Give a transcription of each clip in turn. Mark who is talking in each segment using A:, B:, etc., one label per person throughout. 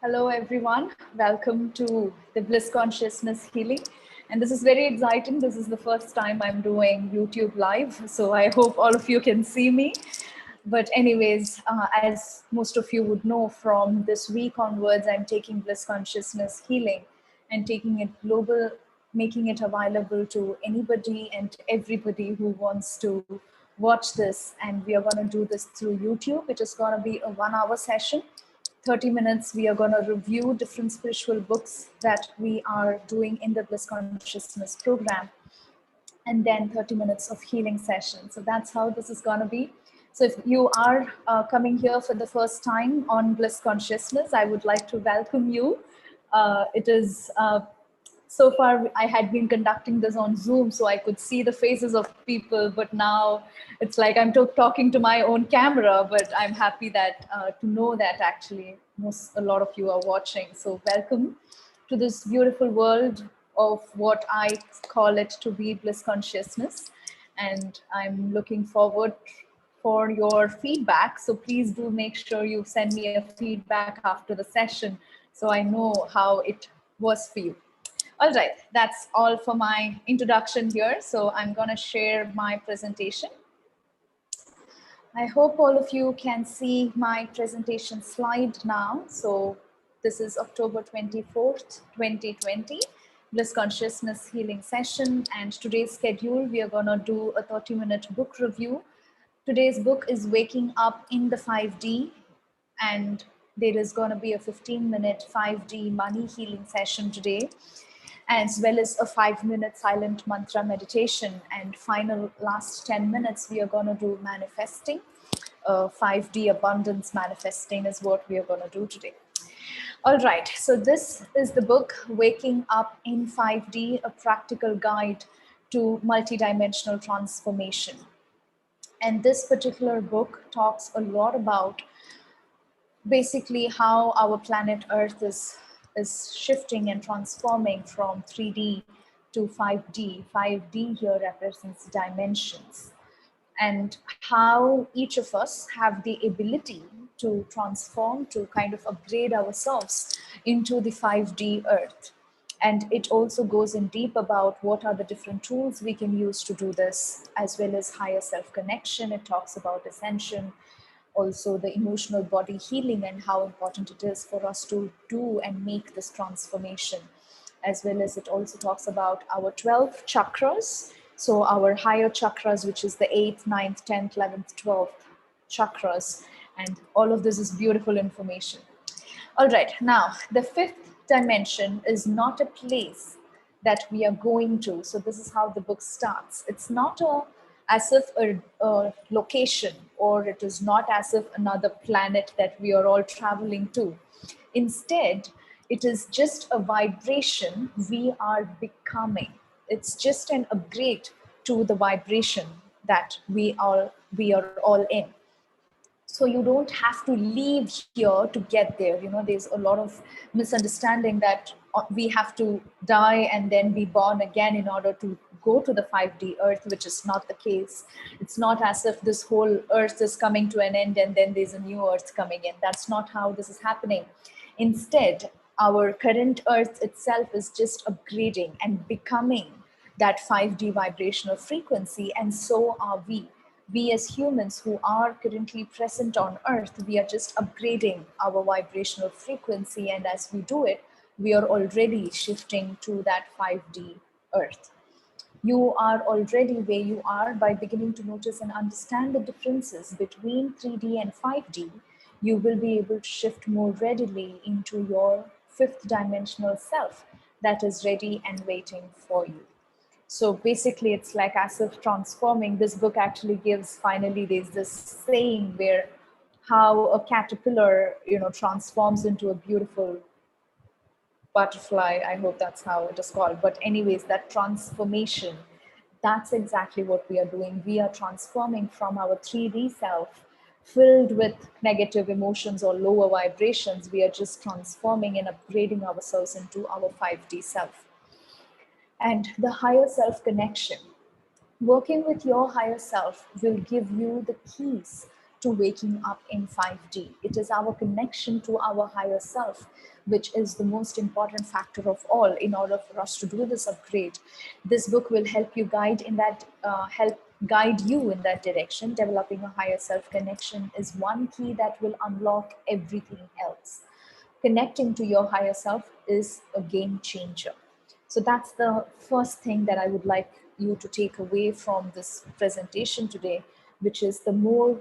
A: Hello, everyone. Welcome to the Bliss Consciousness Healing. And this is very exciting. This is the first time I'm doing YouTube Live. So I hope all of you can see me. But anyways, as most of you would know, from this week onwards, I'm taking Bliss Consciousness Healing and taking it global, making it available to anybody and everybody who wants to watch this. And we are going to do this through YouTube. It is going to be a 1-hour session. 30 minutes, we are going to review different spiritual books that we are doing in the Bliss Consciousness program. And then 30 minutes of healing session. So that's how this is going to be. So if you are coming here for the first time on Bliss Consciousness, I would like to welcome you. It is so far I had been conducting this on Zoom, so I could see the faces of people, but now it's like I'm talking to my own camera, but I'm happy that to know that actually a lot of you are watching. So welcome to this beautiful world of what I call it to be Bliss Consciousness. And I'm looking forward for your feedback. So please do make sure you send me a feedback after the session so I know how it was for you. All right, that's all for my introduction here. So I'm going to share my presentation. I hope all of you can see my presentation slide now. So this is October 24th, 2020, Bliss Consciousness Healing Session. And today's schedule, we are going to do a 30-minute book review. Today's book is Waking Up in the 5D. And there is going to be a 15-minute 5D money healing session today, as well as a 5-minute silent mantra meditation. And final last 10 minutes, we are going to do manifesting. 5D abundance manifesting is what we are going to do today. All right, so this is the book, Waking Up in 5D, a practical guide to multidimensional transformation. And this particular book talks a lot about basically how our planet Earth is shifting and transforming from 3D to 5D. 5D here represents dimensions, and how each of us have the ability to transform, to kind of upgrade ourselves into the 5D Earth. And it also goes in deep about what are the different tools we can use to do this, as well as higher self-connection. It talks about ascension, also the emotional body healing and how important it is for us to do and make this transformation. As well as it also talks about our 12 chakras. So our higher chakras, which is the 8th, 9th, 10th, 11th, 12th chakras. And all of this is beautiful information. All right, now the 5th dimension is not a place that we are going to. So this is how the book starts. It's not as if a location, or it is not as if another planet that we are all traveling to. Instead, it is just a vibration we are becoming. It's just an upgrade to the vibration that we are all in. So you don't have to leave here to get there. You know, there's a lot of misunderstanding that we have to die and then be born again in order to go to the 5D Earth, which is not the case. It's not as if this whole Earth is coming to an end and then there's a new Earth coming in. That's not how this is happening. Instead, our current Earth itself is just upgrading and becoming that 5D vibrational frequency, and so are we. We as humans who are currently present on Earth, we are just upgrading our vibrational frequency, and as we do it, we are already shifting to that 5D Earth. You are already where you are by beginning to notice and understand the differences between 3D and 5D. You will be able to shift more readily into your 5th dimensional self that is ready and waiting for you. So basically, it's like as if transforming. This book actually gives, finally, there's this saying where how a caterpillar, transforms into a beautiful butterfly. I hope that's how it is called. But anyways, that transformation, that's exactly what we are doing. We are transforming from our 3D self filled with negative emotions or lower vibrations. We are just transforming and upgrading ourselves into our 5D self. And the higher self connection. Working with your higher self will give you the keys to waking up in 5D. It is our connection to our higher self, which is the most important factor of all in order for us to do this upgrade. This book will help you guide in that, help guide you in that direction. Developing a higher self connection is one key that will unlock everything else. Connecting to your higher self is a game changer. So that's the first thing that I would like you to take away from this presentation today, which is the more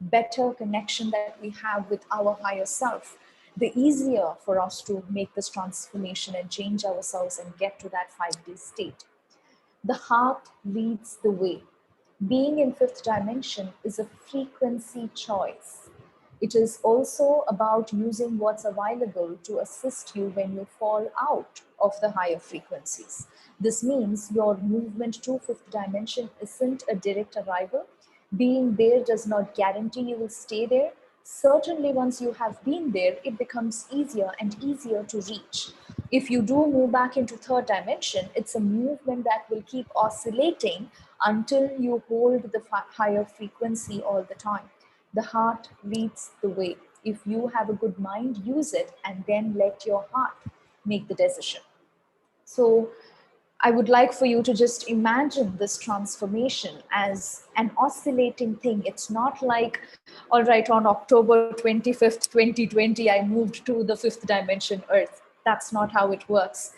A: better connection that we have with our higher self, the easier for us to make this transformation and change ourselves and get to that 5D state. The heart leads the way. Being in fifth dimension is a frequency choice. It is also about using what's available to assist you when you fall out of the higher frequencies. This means your movement to fifth dimension isn't a direct arrival. Being there does not guarantee you will stay there. Certainly, once you have been there, it becomes easier and easier to reach. If you do move back into third dimension, it's a movement that will keep oscillating until you hold the higher frequency all the time. The heart leads the way. If you have a good mind, use it and then let your heart make the decision. So I would like for you to just imagine this transformation as an oscillating thing. It's not like, all right, on October 25th, 2020, I moved to the fifth dimension Earth. That's not how it works.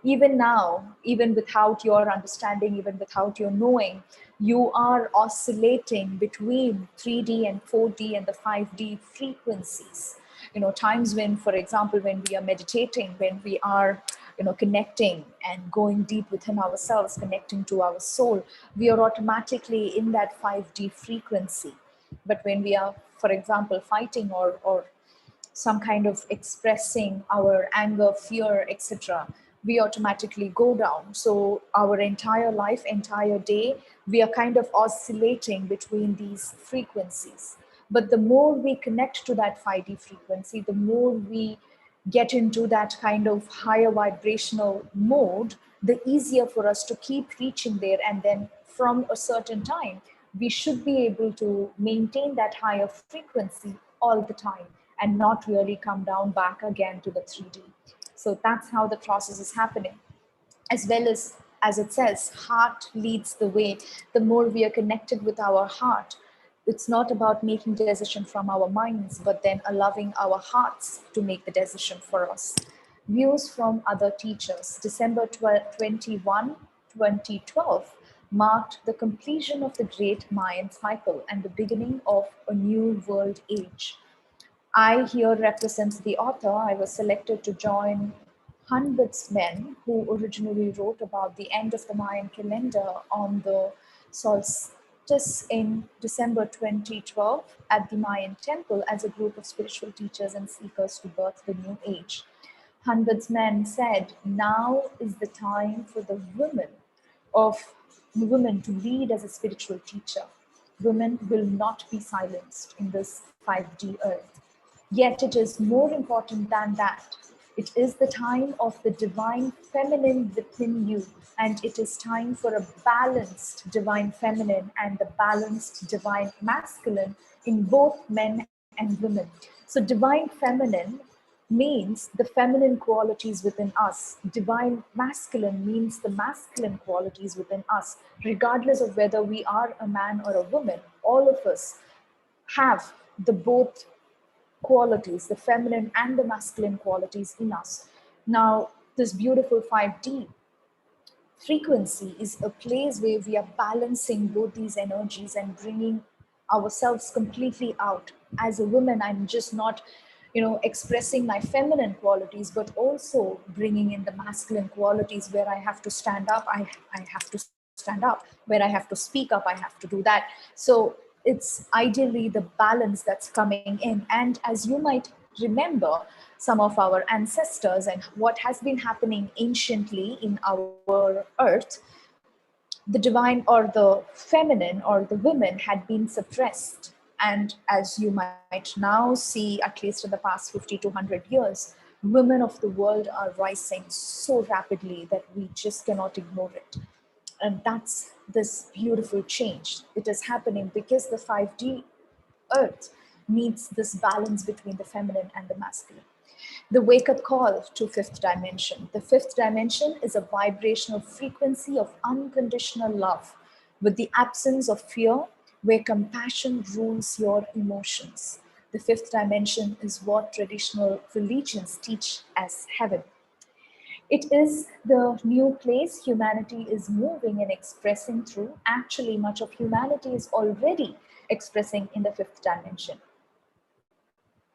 A: Even now, even without your understanding, even without your knowing, you are oscillating between 3D and 4D and the 5D frequencies. Times when, for example, when we are meditating, when we are connecting and going deep within ourselves, connecting to our soul, we are automatically in that 5D frequency. But when we are, for example, fighting or some kind of expressing our anger, fear, etc., we automatically go down. So our entire life, entire day, we are kind of oscillating between these frequencies. But the more we connect to that 5D frequency, the more we get into that kind of higher vibrational mode, the easier for us to keep reaching there. And then from a certain time, we should be able to maintain that higher frequency all the time and not really come down back again to the 3D. So that's how the process is happening. As well as it says, heart leads the way. The more we are connected with our heart, it's not about making decision from our minds, but then allowing our hearts to make the decision for us. Views from other teachers. December 21, 2012 marked the completion of the Great Mayan cycle and the beginning of a new world age. I here represent the author. I was selected to join hundreds men who originally wrote about the end of the Mayan calendar on the solstice in December 2012 at the Mayan temple as a group of spiritual teachers and seekers to birth the new age. Hundreds men said, now is the time for the women to lead as a spiritual teacher. Women will not be silenced in this 5D earth. Yet it is more important than that. It is the time of the divine feminine within you, and it is time for a balanced divine feminine and the balanced divine masculine in both men and women. So divine feminine means the feminine qualities within us. Divine masculine means the masculine qualities within us. Regardless of whether we are a man or a woman, all of us have the both qualities, the feminine and the masculine qualities in us. Now, this beautiful 5D frequency is a place where we are balancing both these energies and bringing ourselves completely out. As a woman, I'm just not expressing my feminine qualities, but also bringing in the masculine qualities where I have to stand up, I have to stand up, where I have to speak up, I have to do that. So it's ideally the balance that's coming in. And as you might remember, some of our ancestors and what has been happening anciently in our earth, the divine or the feminine or the women had been suppressed. And as you might now see, at least in the past 50 to 100 years, women of the world are rising so rapidly that we just cannot ignore it. And that's this beautiful change. It is happening because the 5D earth meets this balance between the feminine and the masculine. The wake-up call to fifth dimension. The fifth dimension is a vibrational frequency of unconditional love with the absence of fear, where compassion rules your emotions. The fifth dimension is what traditional religions teach as heaven. It is the new place humanity is moving and expressing through. Actually, much of humanity is already expressing in the fifth dimension.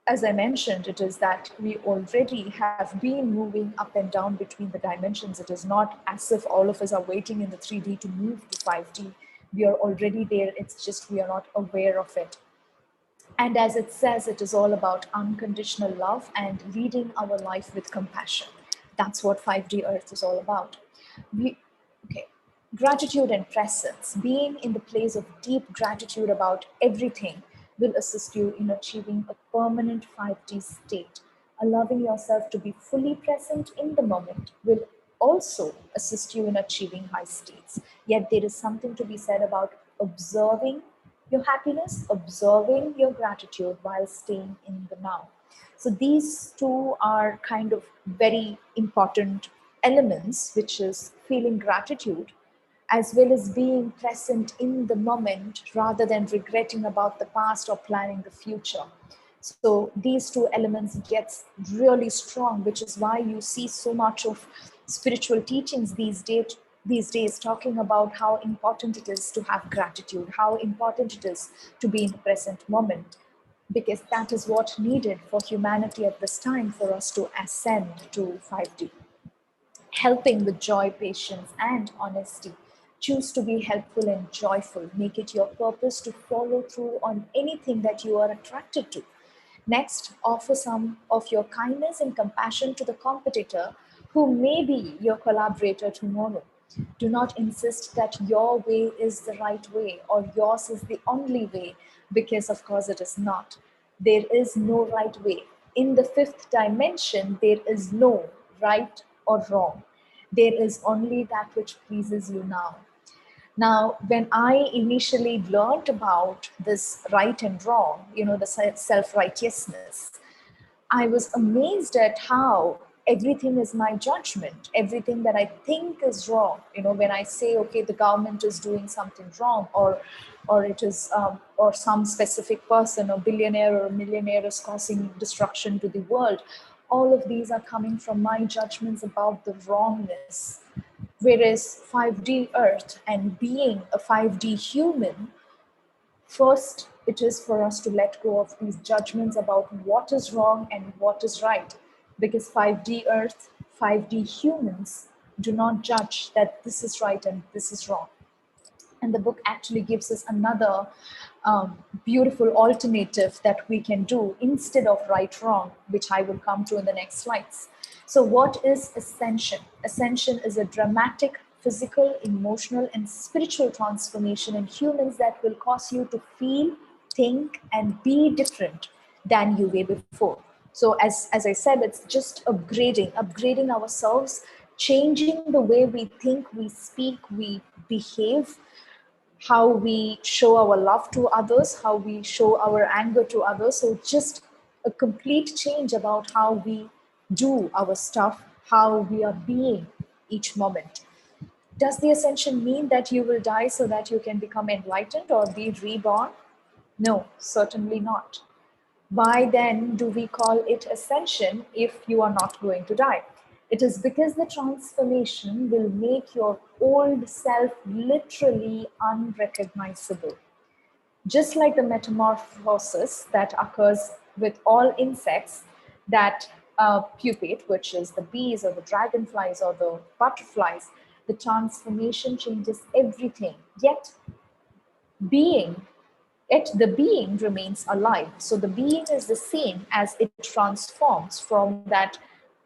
A: As I mentioned, it is that we already have been moving up and down between the dimensions. It is not as if all of us are waiting in the 3D to move to 5D. We are already there. It's just we are not aware of it. And as it says, it is all about unconditional love and leading our life with compassion. That's what 5D Earth is all about. Okay. Gratitude and presence, being in the place of deep gratitude about everything, will assist you in achieving a permanent 5D state. Allowing yourself to be fully present in the moment will also assist you in achieving high states. Yet there is something to be said about observing your happiness, observing your gratitude while staying in the now. So these two are kind of very important elements, which is feeling gratitude as well as being present in the moment rather than regretting about the past or planning the future. So these two elements gets really strong, which is why you see so much of spiritual teachings these days talking about how important it is to have gratitude, how important it is to be in the present moment, because that is what needed for humanity at this time for us to ascend to 5D. Helping with joy, patience, and honesty. Choose to be helpful and joyful. Make it your purpose to follow through on anything that you are attracted to. Next, offer some of your kindness and compassion to the competitor who may be your collaborator tomorrow. Do not insist that your way is the right way or yours is the only way, because of course it is not. There is no right way. In the fifth dimension, there is no right or wrong. There is only that which pleases you now. Now, when I initially learned about this right and wrong, the self-righteousness, I was amazed at how everything is my judgment. Everything that I think is wrong. When I say, okay, the government is doing something wrong, or it is, or some specific person, or billionaire or millionaire is causing destruction to the world. All of these are coming from my judgments about the wrongness. Whereas 5D Earth and being a 5D human, first, it is for us to let go of these judgments about what is wrong and what is right. Because 5D Earth, 5D humans do not judge that this is right and this is wrong. And the book actually gives us another beautiful alternative that we can do instead of right wrong, which I will come to in the next slides. So what is ascension? Ascension is a dramatic physical, emotional, and spiritual transformation in humans that will cause you to feel, think, and be different than you were before. So as I said, it's just upgrading ourselves, changing the way we think, we speak, we behave, how we show our love to others, how we show our anger to others. So just a complete change about how we do our stuff, how we are being each moment. Does the ascension mean that you will die so that you can become enlightened or be reborn? No, certainly not. Why then do we call it ascension if you are not going to die? It is because the transformation will make your old self literally unrecognizable. Just like the metamorphosis that occurs with all insects that pupate, which is the bees or the dragonflies or the butterflies, the transformation changes everything. Being the being remains alive. So the being is the same as it transforms from that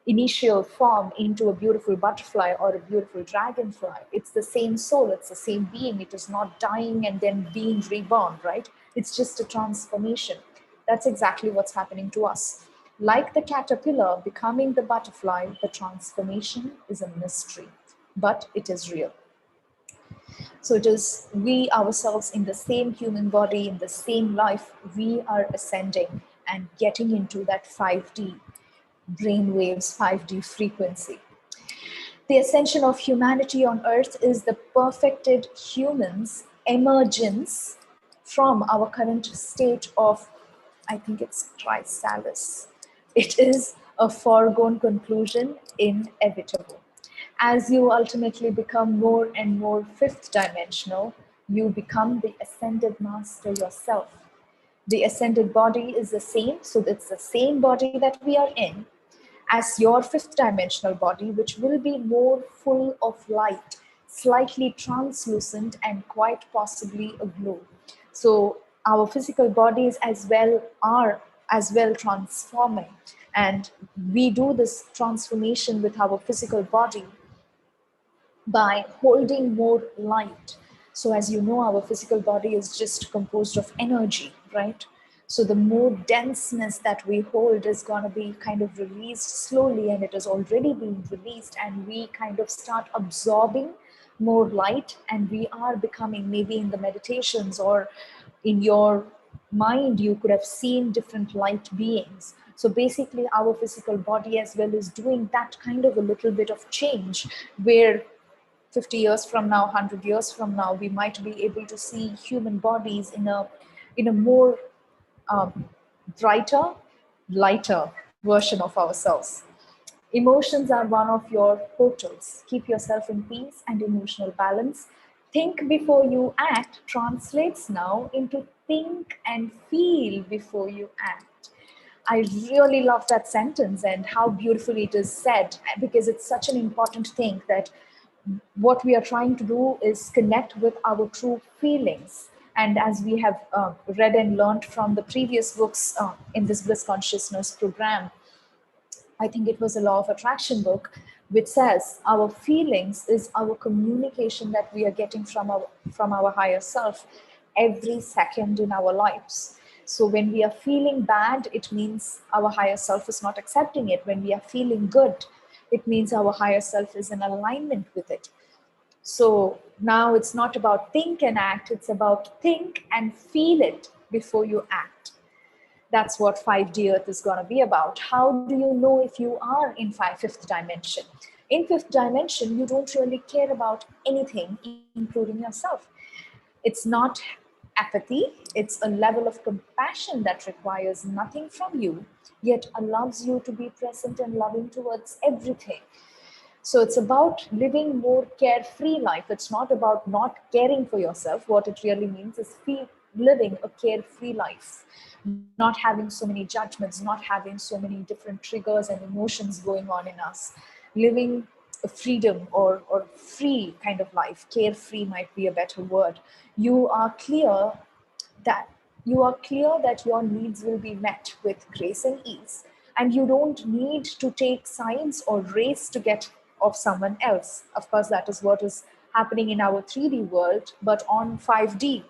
A: initial form into a beautiful butterfly or a beautiful dragonfly. It's the same soul, it's the same being. It is not dying and then being reborn, right? It's just a transformation. That's exactly what's happening to us. Like the caterpillar becoming the butterfly, the transformation is a mystery, but it is real. So it is we ourselves in the same human body, in the same life, we are ascending and getting into that 5D brainwaves, 5D frequency. The ascension of humanity on earth is the perfected human's emergence from our current state of, I think it's chrysalis. It is a foregone conclusion, inevitable. As you ultimately become more and more fifth dimensional, you become the ascended master yourself. The ascended body is the same, so it's the same body that we are in as your fifth dimensional body, which will be more full of light, slightly translucent, and quite possibly a glow. So our physical bodies as well are as well transforming, and we do this transformation with our physical body by holding more light. So as you know, our physical body is just composed of energy, right? So the more denseness that we hold is going to be kind of released slowly, and it is already being released, and we kind of start absorbing more light, and we are becoming, maybe in the meditations or in your mind, you could have seen different light beings. So basically our physical body as well is doing that kind of a little bit of change, where 50 years from now, 100 years from now, we might be able to see human bodies in a more brighter, lighter version of ourselves. Emotions are one of your portals. Keep yourself in peace and emotional balance. Think before you act translates now into think and feel before you act. I really love that sentence and how beautifully it is said, because it's such an important thing that what we are trying to do is connect with our true feelings. And as we have read and learned from the previous books in this Bliss Consciousness program, I think it was a law of attraction book, which says our feelings is our communication that we are getting from our higher self every second in our lives. So when we are feeling bad, it means our higher self is not accepting it. When we are feeling good, it means our higher self is in alignment with it. So now it's not about think and act, it's about think and feel it before you act. That's what 5D Earth is going to be about. How do you know if you are in fifth dimension? In fifth dimension, you don't really care about anything, including yourself. It's not apathy, it's a level of compassion that requires nothing from you, yet allows you to be present and loving towards everything. So it's about living more carefree life. It's not about not caring for yourself. What it really means is living a carefree life, not having so many judgments, not having so many different triggers and emotions going on in us, living a freedom or free kind of life. Carefree might be a better word. You are clear that your needs will be met with grace and ease, and you don't need to take sides or race to get of someone else. Of course, that is what is happening in our 3D world, but on 5D,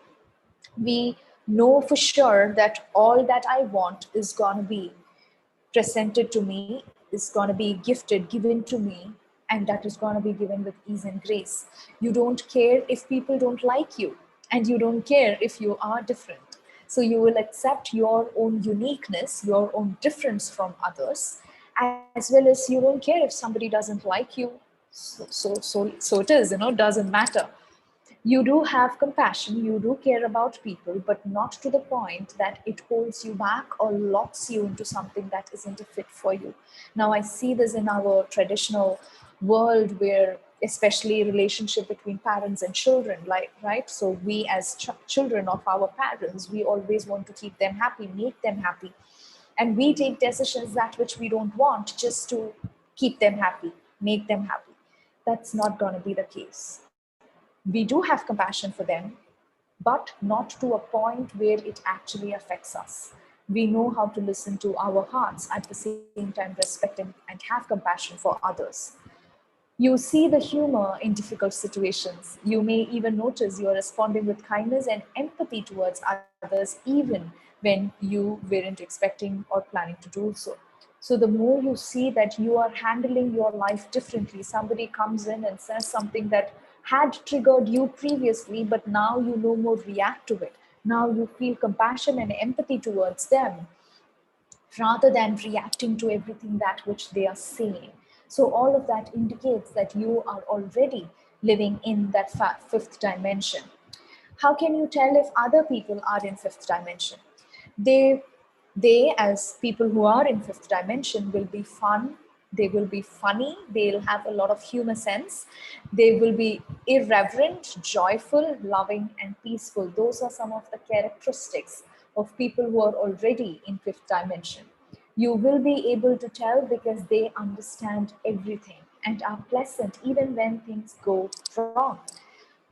A: we know for sure that all that I want is going to be presented to me, is going to be gifted, given to me, and that is going to be given with ease and grace. You don't care if people don't like you, and you don't care if you are different. So you will accept your own uniqueness, your own difference from others, as well as you don't care if somebody doesn't like you. So it is, doesn't matter. You do have compassion, you do care about people, but not to the point that it holds you back or locks you into something that isn't a fit for you. Now, I see this in our traditional world where, especially relationship between parents and children, like, right? So we as children of our parents, we always want to keep them happy, make them happy. And we take decisions that which we don't want just to keep them happy, make them happy. That's not going to be the case. We do have compassion for them, but not to a point where it actually affects us. We know how to listen to our hearts, at the same time respect and have compassion for others. You see the humor in difficult situations. You may even notice you are responding with kindness and empathy towards others, even when you weren't expecting or planning to do so. So the more you see that you are handling your life differently, somebody comes in and says something that had triggered you previously, but now you no more react to it. Now you feel compassion and empathy towards them rather than reacting to everything that which they are saying. So all of that indicates that you are already living in that fifth dimension. How can you tell if other people are in fifth dimension? They as people who are in fifth dimension will be fun, they will be funny, they'll have a lot of humor sense, they will be irreverent, joyful, loving, and peaceful. Those are some of the characteristics of people who are already in fifth dimension. You will be able to tell because they understand everything and are pleasant even when things go wrong.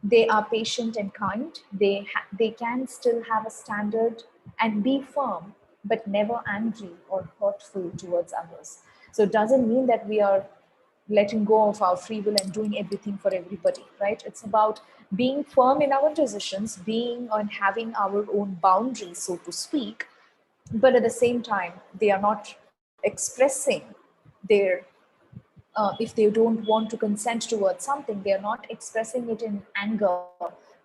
A: They are patient and kind. They can still have a standard and be firm, but never angry or hurtful towards others. So it doesn't mean that we are letting go of our free will and doing everything for everybody, right? It's about being firm in our decisions, being and having our own boundaries, so to speak. But at the same time, they are not expressing their if they don't want to consent towards something, they are not expressing it in anger.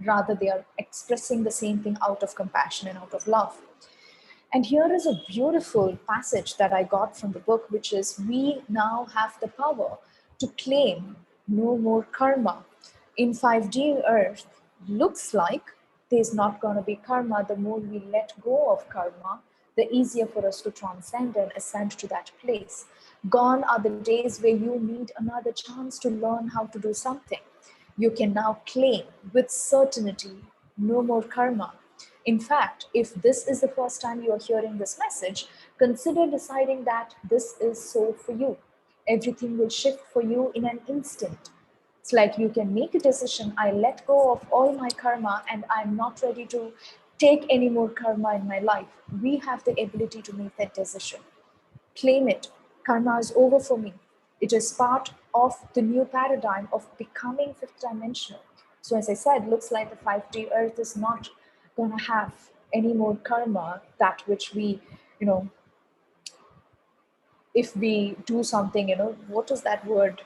A: Rather, they are expressing the same thing out of compassion and out of love. And here is a beautiful passage that I got from the book, which is we now have the power to claim no more karma. In 5D Earth, looks like there's not going to be karma. The more we let go of karma, the easier for us to transcend and ascend to that place. Gone are the days where you need another chance to learn how to do something. You can now claim with certainty no more karma. In fact, if this is the first time you are hearing this message, consider deciding that this is so for you. Everything will shift for you in an instant. It's like you can make a decision, I let go of all my karma and I'm not ready to take any more karma in my life. We have the ability to make that decision. Claim it. Karma is over for me. It is part of the new paradigm of becoming fifth dimensional. So as I said, looks like the 5D Earth is not going to have any more karma, that which we, if we do something, what is that word?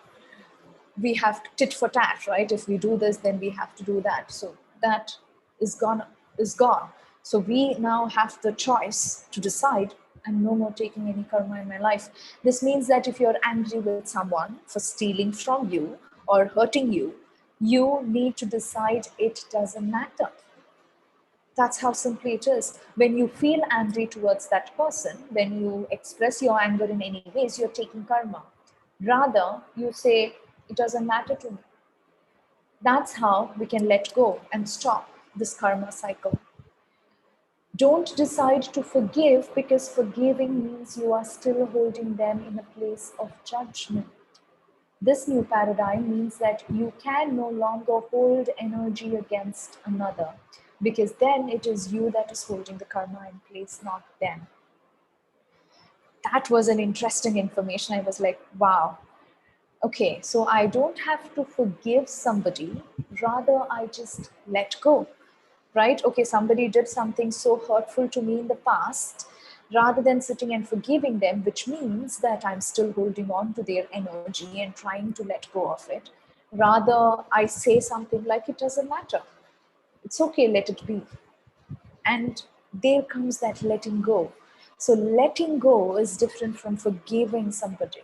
A: We have tit for tat, right? If we do this, then we have to do that. So that is gone. So we now have the choice to decide, I'm no more taking any karma in my life. This means that if you're angry with someone for stealing from you or hurting you, you need to decide it doesn't matter. That's how simply it is. When you feel angry towards that person, when you express your anger in any ways, you're taking karma. Rather, you say, it doesn't matter to me. That's how we can let go and stop this karma cycle. Don't decide to forgive, because forgiving means you are still holding them in a place of judgment. This new paradigm means that you can no longer hold energy against another, because then it is you that is holding the karma in place, not them. That was an interesting information. I was like, wow. Okay, so I don't have to forgive somebody, rather I just let go, right? Okay, somebody did something so hurtful to me in the past, rather than sitting and forgiving them, which means that I'm still holding on to their energy and trying to let go of it. Rather, I say something like, it doesn't matter. It's okay, let it be. And there comes that letting go. So letting go is different from forgiving somebody.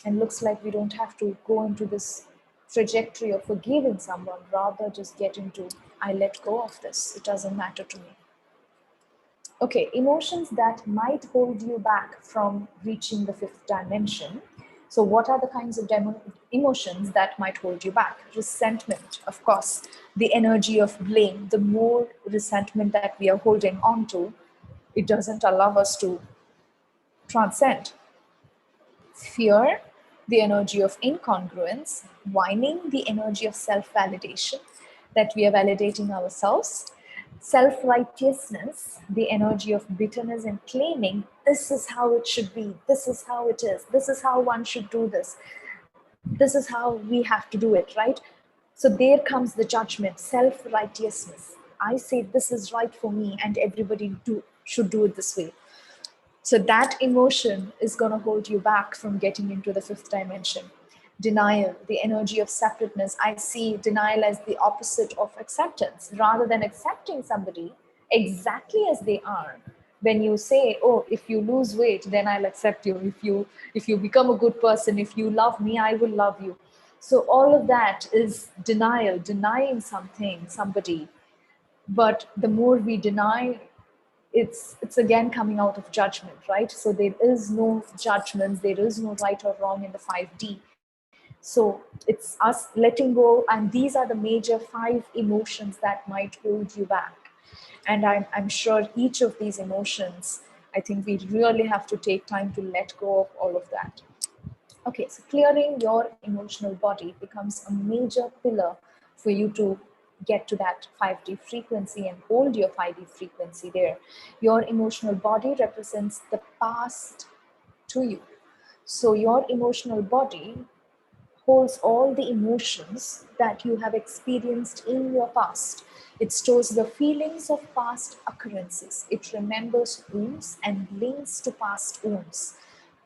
A: And looks like we don't have to go into this trajectory of forgiving someone, rather just get into, I let go of this. It doesn't matter to me. Okay, emotions that might hold you back from reaching the fifth dimension. So what are the kinds of emotions that might hold you back? Resentment, of course, the energy of blame. The more resentment that we are holding on to, it doesn't allow us to transcend. Fear, the energy of incongruence. Whining, the energy of self-validation, that we are validating ourselves. Self-righteousness, the energy of bitterness and claiming, this is how it should be, this is how it is, this is how one should do this is how we have to do it, right? So there comes the judgment, self-righteousness. I say this is right for me and everybody should do it this way. So that emotion is going to hold you back from getting into the fifth dimension. Denial, the energy of separateness. I see denial as the opposite of acceptance. Rather than accepting somebody exactly as they are, when you say, oh, if you lose weight, then I'll accept you. If you become a good person, if you love me, I will love you. So all of that is denial, denying something, somebody. But the more we deny, it's again coming out of judgment, right? So there is no judgment, there is no right or wrong in the 5D. So it's us letting go, and these are the major 5 emotions that might hold you back. And I'm sure each of these emotions, I think we really have to take time to let go of all of that. Okay, so clearing your emotional body becomes a major pillar for you to get to that 5D frequency and hold your 5D frequency there. Your emotional body represents the past to you. So your emotional body holds all the emotions that you have experienced in your past. It stores the feelings of past occurrences. It remembers wounds and links to past wounds.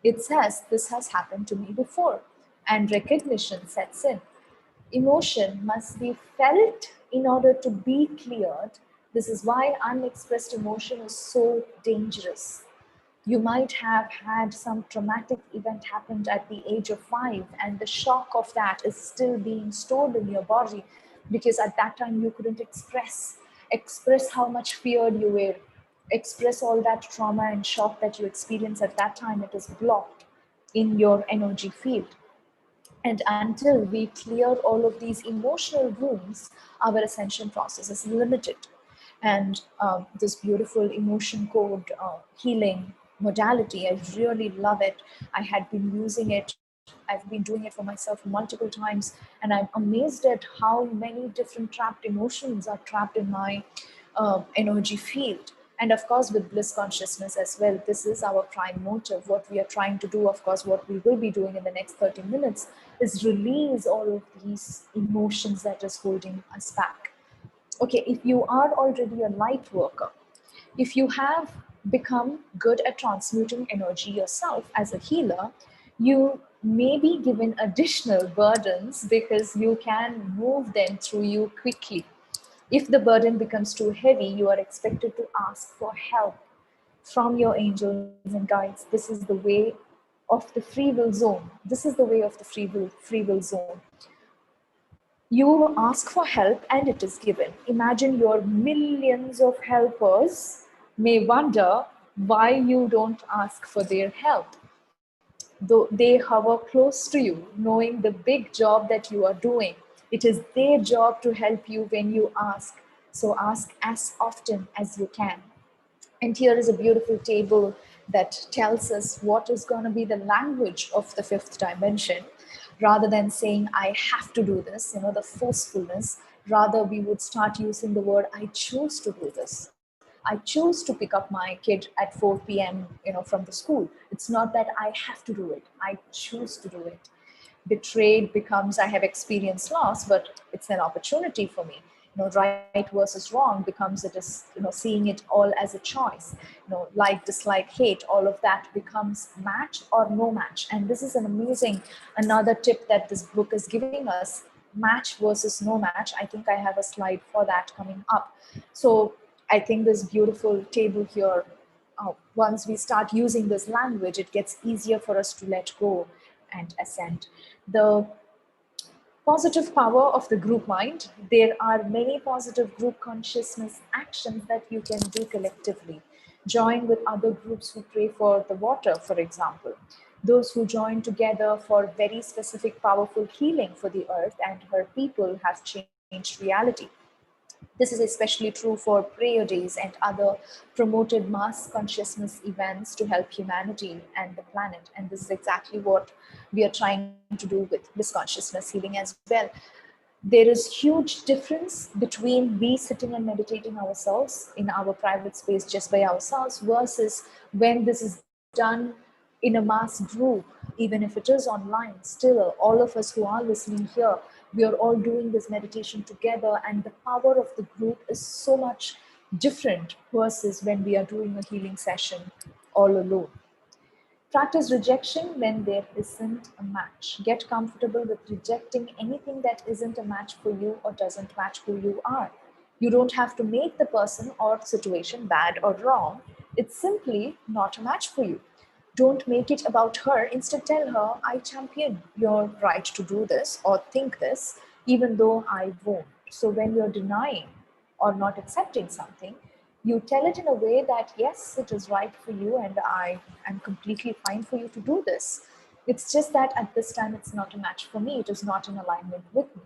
A: It says, this has happened to me before, and recognition sets in. Emotion must be felt in order to be cleared. This is why unexpressed emotion is so dangerous. You might have had some traumatic event happened at the age of 5, and the shock of that is still being stored in your body because at that time you couldn't express how much feared you were, express all that trauma and shock that you experienced at that time. It is blocked in your energy field. And until we clear all of these emotional wounds, our ascension process is limited. And this beautiful emotion code healing modality, I really love it. I had been using it. I've been doing it for myself multiple times, and I'm amazed at how many different trapped emotions are trapped in my energy field. And of course, with bliss consciousness as well, this is our prime motive. What we are trying to do, of course, what we will be doing in the next 30 minutes is release all of these emotions that is holding us back. Okay, if you are already a light worker, if you have become good at transmuting energy yourself as a healer, you may be given additional burdens because you can move them through you quickly. If the burden becomes too heavy, you are expected to ask for help from your angels and guides. This is the way of the free will zone. This is the way of the free will zone. You ask for help and it is given. Imagine your millions of helpers may wonder why you don't ask for their help. Though they hover close to you, knowing the big job that you are doing. It is their job to help you when you ask. So ask as often as you can. And here is a beautiful table that tells us what is going to be the language of the 5th dimension. Rather than saying, I have to do this, the forcefulness, rather we would start using the word, I choose to do this. I choose to pick up my kid at 4 p.m. From the school. It's not that I have to do it. I choose to do it. Betrayed becomes, I have experienced loss, but it's an opportunity for me. Right versus wrong becomes, it is seeing it all as a choice. Like, dislike, hate, all of that becomes match or no match. And this is an amazing, another tip that this book is giving us: match versus no match. I think I have a slide for that coming up. So I think this beautiful table here, once we start using this language, it gets easier for us to let go and ascend. The positive power of the group mind. There are many positive group consciousness actions that you can do collectively. Join with other groups who pray for the water, for example. Those who join together for very specific, powerful healing for the earth and her people have changed reality. This is especially true for prayer days and other promoted mass consciousness events to help humanity and the planet. And this is exactly what we are trying to do with this consciousness healing as well. There is huge difference between we sitting and meditating ourselves in our private space just by ourselves versus when this is done in a mass group. Even if it is online, still all of us who are listening here, we are all doing this meditation together, and the power of the group is so much different versus when we are doing a healing session all alone. Practice rejection when there isn't a match. Get comfortable with rejecting anything that isn't a match for you or doesn't match who you are. You don't have to make the person or situation bad or wrong. It's simply not a match for you. Don't make it about her. Instead, tell her, I champion your right to do this or think this, even though I won't. So when you're denying or not accepting something, you tell it in a way that, yes, it is right for you and I am completely fine for you to do this. It's just that at this time, it's not a match for me. It is not in alignment with me.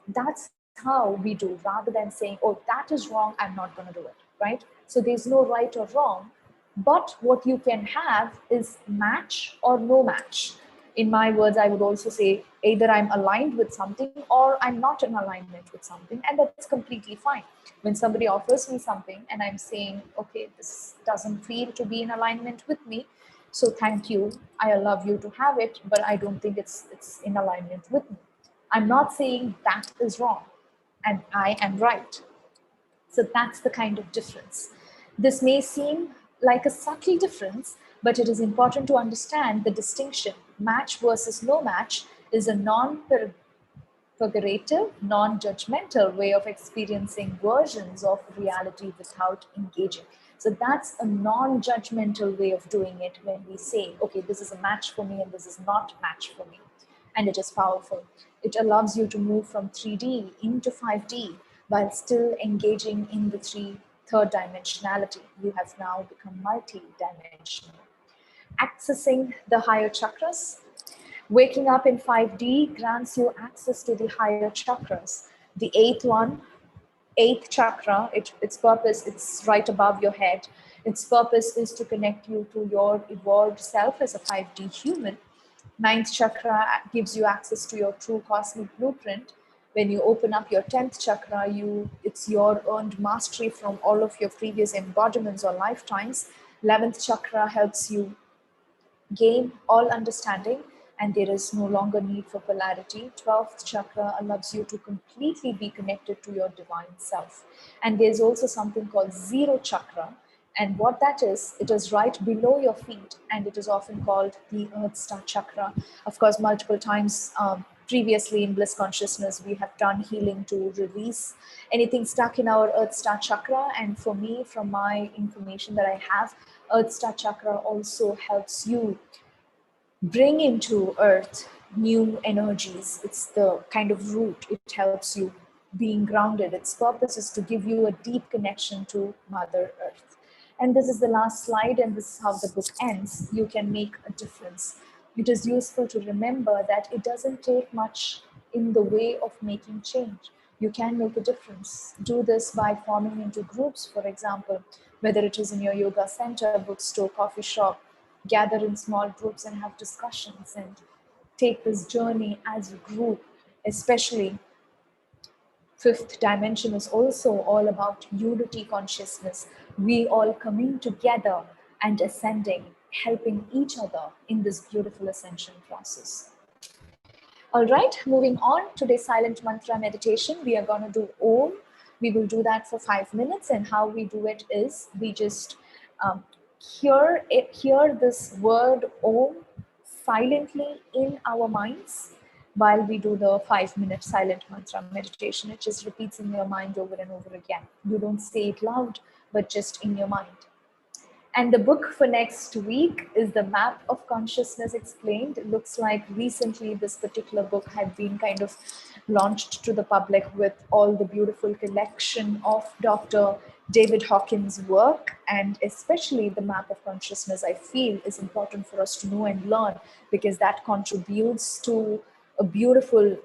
A: That's how we do, rather than saying, oh, that is wrong, I'm not going to do it, right? So there's no right or wrong, but what you can have is match or no match. In my words, I would also say either I'm aligned with something or I'm not in alignment with something, and that's completely fine. When somebody offers me something and I'm saying, okay, this doesn't feel to be in alignment with me, so thank you, I allow you to have it, but I don't think it's in alignment with me. I'm not saying that is wrong and I am right. So that's the kind of difference. This may seem like a subtle difference, but it is important to understand the distinction. Match versus no match is a non-purgative, non-judgmental way of experiencing versions of reality without engaging. So that's a non-judgmental way of doing it when we say, okay, this is a match for me and this is not a match for me. And it is powerful. It allows you to move from 3D into 5D while still engaging in the third dimensionality. You have now become multi-dimensional. Accessing the higher chakras. Waking up in 5D grants you access to the higher chakras. The eighth chakra, its purpose, it's right above your head. Its purpose is to connect you to your evolved self as a 5D human. Ninth chakra gives you access to your true cosmic blueprint. When you open up your 10th chakra, it's your earned mastery from all of your previous embodiments or lifetimes. 11th chakra helps you gain all understanding, and there is no longer need for polarity. 12th chakra allows you to completely be connected to your divine self. And there's also something called zero chakra. And what that is, it is right below your feet, and it is often called the Earth Star chakra. Of course, multiple times previously in Bliss Consciousness, we have done healing to release anything stuck in our Earth Star chakra. And for me, from my information that I have, Earth Star chakra also helps you bring into Earth new energies. It's the kind of root. It helps you being grounded. Its purpose is to give you a deep connection to Mother Earth. And this is the last slide, and this is how the book ends. You can make a difference. It is useful to remember that it doesn't take much in the way of making change. You can make a difference. Do this by forming into groups, for example, whether it is in your yoga center, bookstore, coffee shop. Gather in small groups and have discussions and take this journey as a group. Especially fifth dimension is also all about unity consciousness. We all coming together and ascending, helping each other in this beautiful ascension process. All right, moving on, today's silent mantra meditation, we are going to do Om. We will do that for 5 minutes, and how we do it is we just hear this word Om silently in our minds while we do the 5-minute silent mantra meditation. It just repeats in your mind over and over again. You don't say it loud, but just in your mind. And the book for next week is The Map of Consciousness Explained. It looks like recently this particular book had been kind of launched to the public with all the beautiful collection of Dr. David Hawkins' work, and especially The Map of Consciousness, I feel is important for us to know and learn, because that contributes to a beautiful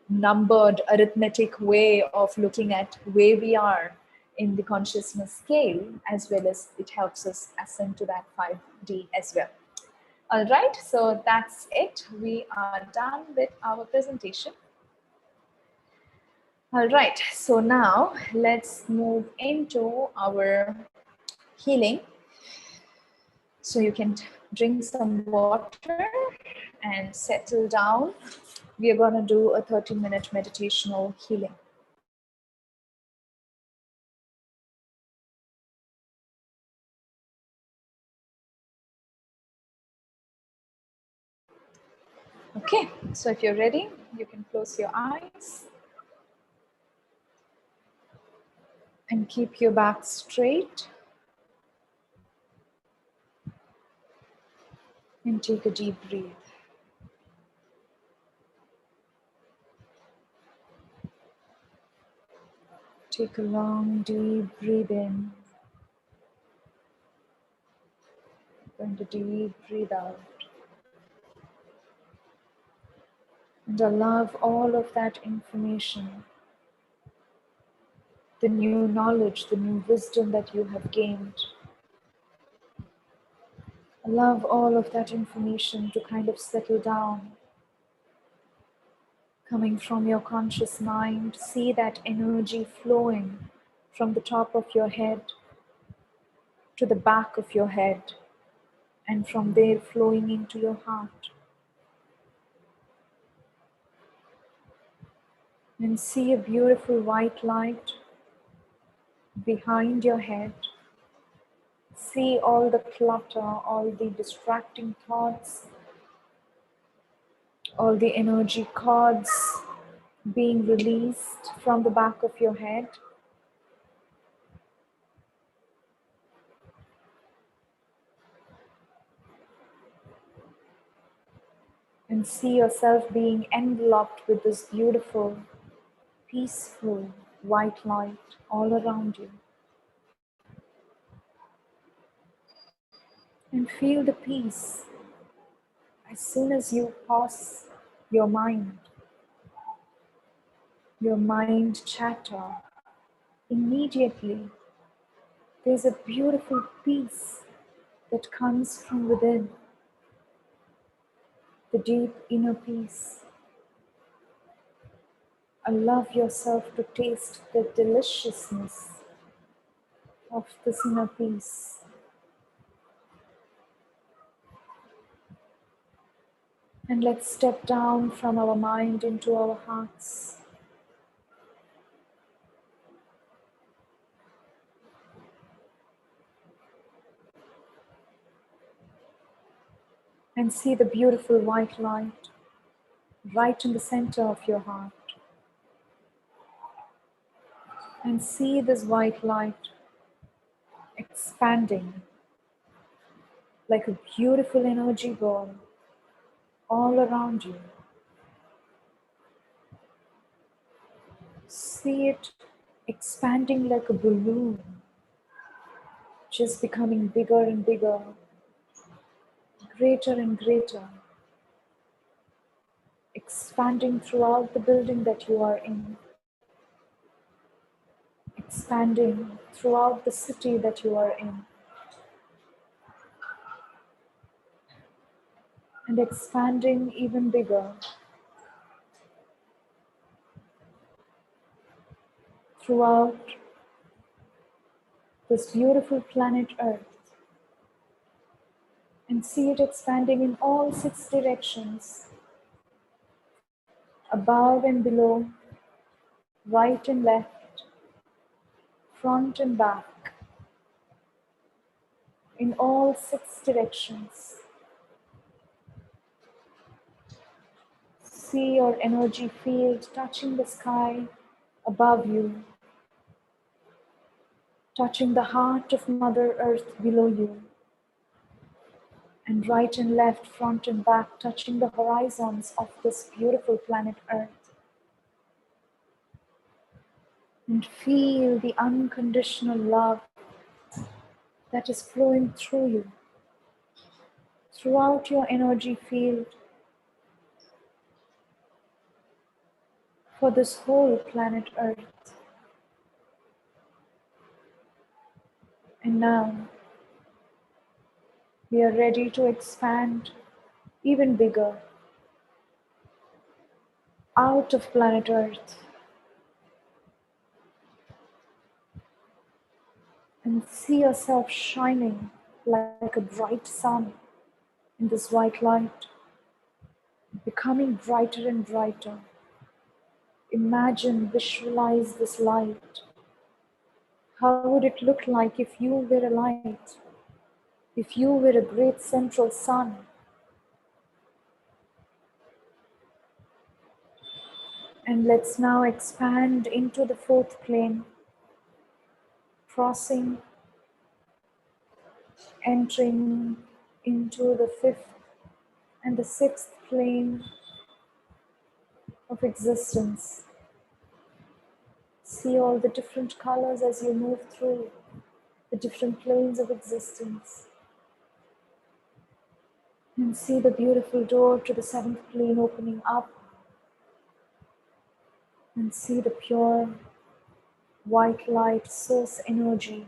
A: numbered arithmetic way of looking at where we are in the consciousness scale, as well as it helps us ascend to that 5D as well. All right, so that's it. We are done with our presentation. All right, so now let's move into our healing. So you can drink some water and settle down. We are going to do a 30-minute meditational healing. Okay, so if you're ready, you can close your eyes and keep your back straight and take a deep breath. Take a long, deep breath in and a deep breath out. And allow all of that information, the new knowledge, the new wisdom that you have gained, allow all of that information to kind of settle down, coming from your conscious mind. See that energy flowing from the top of your head to the back of your head, and from there flowing into your heart. And see a beautiful white light behind your head. See all the clutter, all the distracting thoughts, all the energy cords being released from the back of your head. And see yourself being enveloped with this beautiful, peaceful white light all around you. And feel the peace as soon as you pause your mind chatter. Immediately, there's a beautiful peace that comes from within, the deep inner peace. Allow yourself to taste the deliciousness of this inner peace. And let's step down from our mind into our hearts. And see the beautiful white light right in the center of your heart. And see this white light expanding like a beautiful energy ball all around you. See it expanding like a balloon, just becoming bigger and bigger, greater and greater, expanding throughout the building that you are in, expanding throughout the city that you are in, and expanding even bigger throughout this beautiful planet Earth. And see it expanding in all 6 directions, above and below, right and left, front and back, in all 6 directions. See your energy field touching the sky above you, touching the heart of Mother Earth below you, and right and left, front and back, touching the horizons of this beautiful planet Earth. And feel the unconditional love that is flowing through you, throughout your energy field, for this whole planet Earth. And now, we are ready to expand even bigger out of planet Earth and see yourself shining like a bright sun in this white light, becoming brighter and brighter. Imagine, visualize this light. How would it look like if you were a light? If you were a great central sun? And let's now expand into the fourth plane, crossing, entering into the fifth and the sixth plane of existence. See all the different colors as you move through the different planes of existence. And see the beautiful door to the seventh plane opening up. And see the pure white light source energy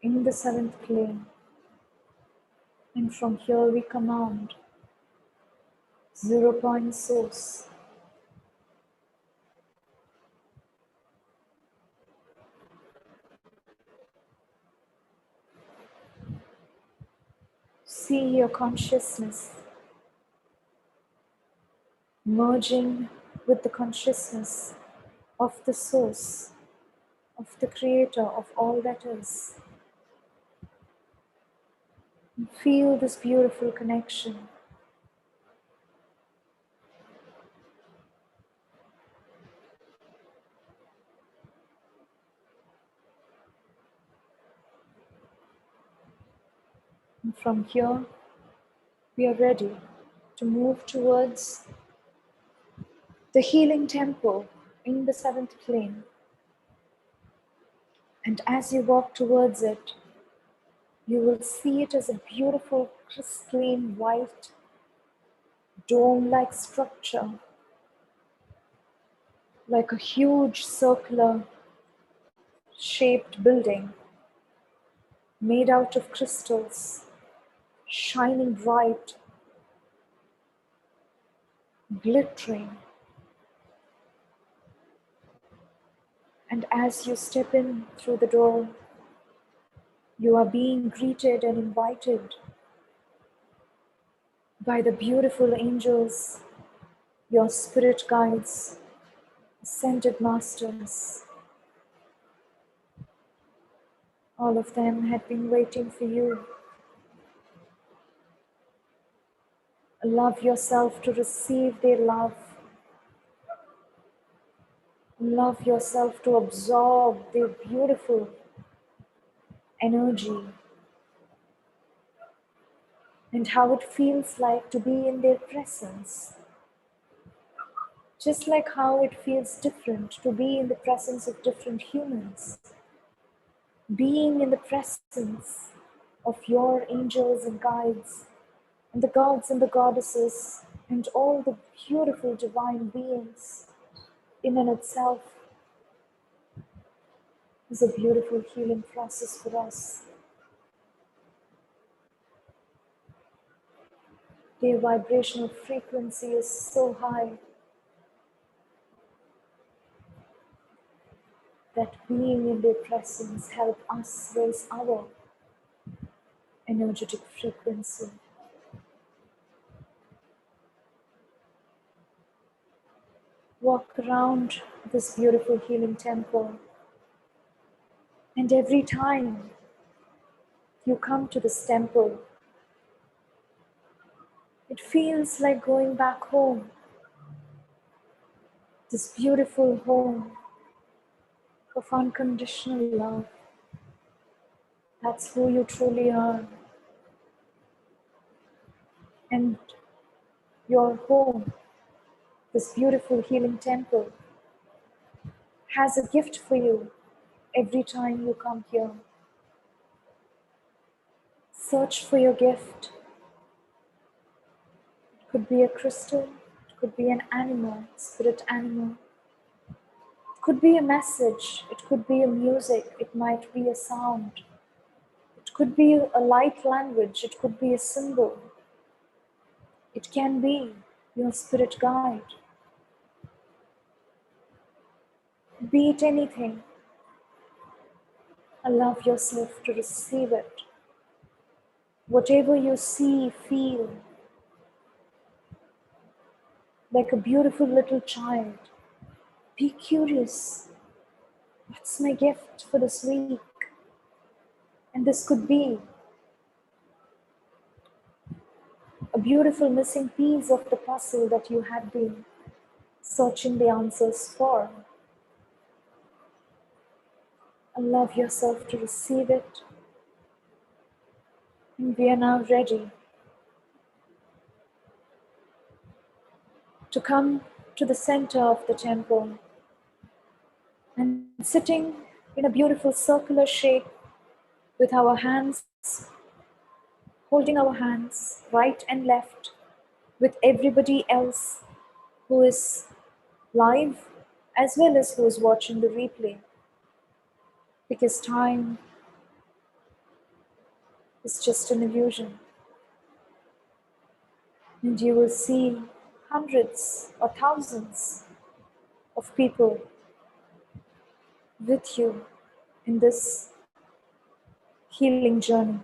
A: in the seventh plane. And from here we command 0-point source. See your consciousness merging with the consciousness of the source, of the creator of all that is. And feel this beautiful connection. And from here, we are ready to move towards the healing temple in the seventh plane. And as you walk towards it, you will see it as a beautiful, crystalline, white, dome-like structure, like a huge circular shaped building made out of crystals, shining bright, glittering. And as you step in through the door, you are being greeted and invited by the beautiful angels, your spirit guides, ascended masters. All of them had been waiting for you. Allow yourself to receive their love. Allow yourself to absorb their beautiful energy and how it feels like to be in their presence. Just like how it feels different to be in the presence of different humans. Being in the presence of your angels and guides, and the gods and the goddesses, and all the beautiful divine beings in and itself is a beautiful healing process for us. Their vibrational frequency is so high that being in their presence helps us raise our energetic frequency. Walk around this beautiful healing temple, and every time you come to this temple, it feels like going back home. This beautiful home of unconditional love. That's who you truly are. And your home, this beautiful healing temple, has a gift for you every time you come here. Search for your gift. It could be a crystal, it could be an animal, spirit animal. It could be a message, it could be a music, it might be a sound. It could be a light language, it could be a symbol. It can be your spirit guide. Be it anything, allow yourself to receive it. Whatever you see, feel, like a beautiful little child, be curious. What's my gift for this week? And this could be a beautiful missing piece of the puzzle that you had been searching the answers for. Allow yourself to receive it. And we are now ready to come to the center of the temple and sitting in a beautiful circular shape with our hands, holding our hands right and left with everybody else who is live as well as who is watching the replay. Because time is just an illusion. And you will see hundreds or thousands of people with you in this healing journey.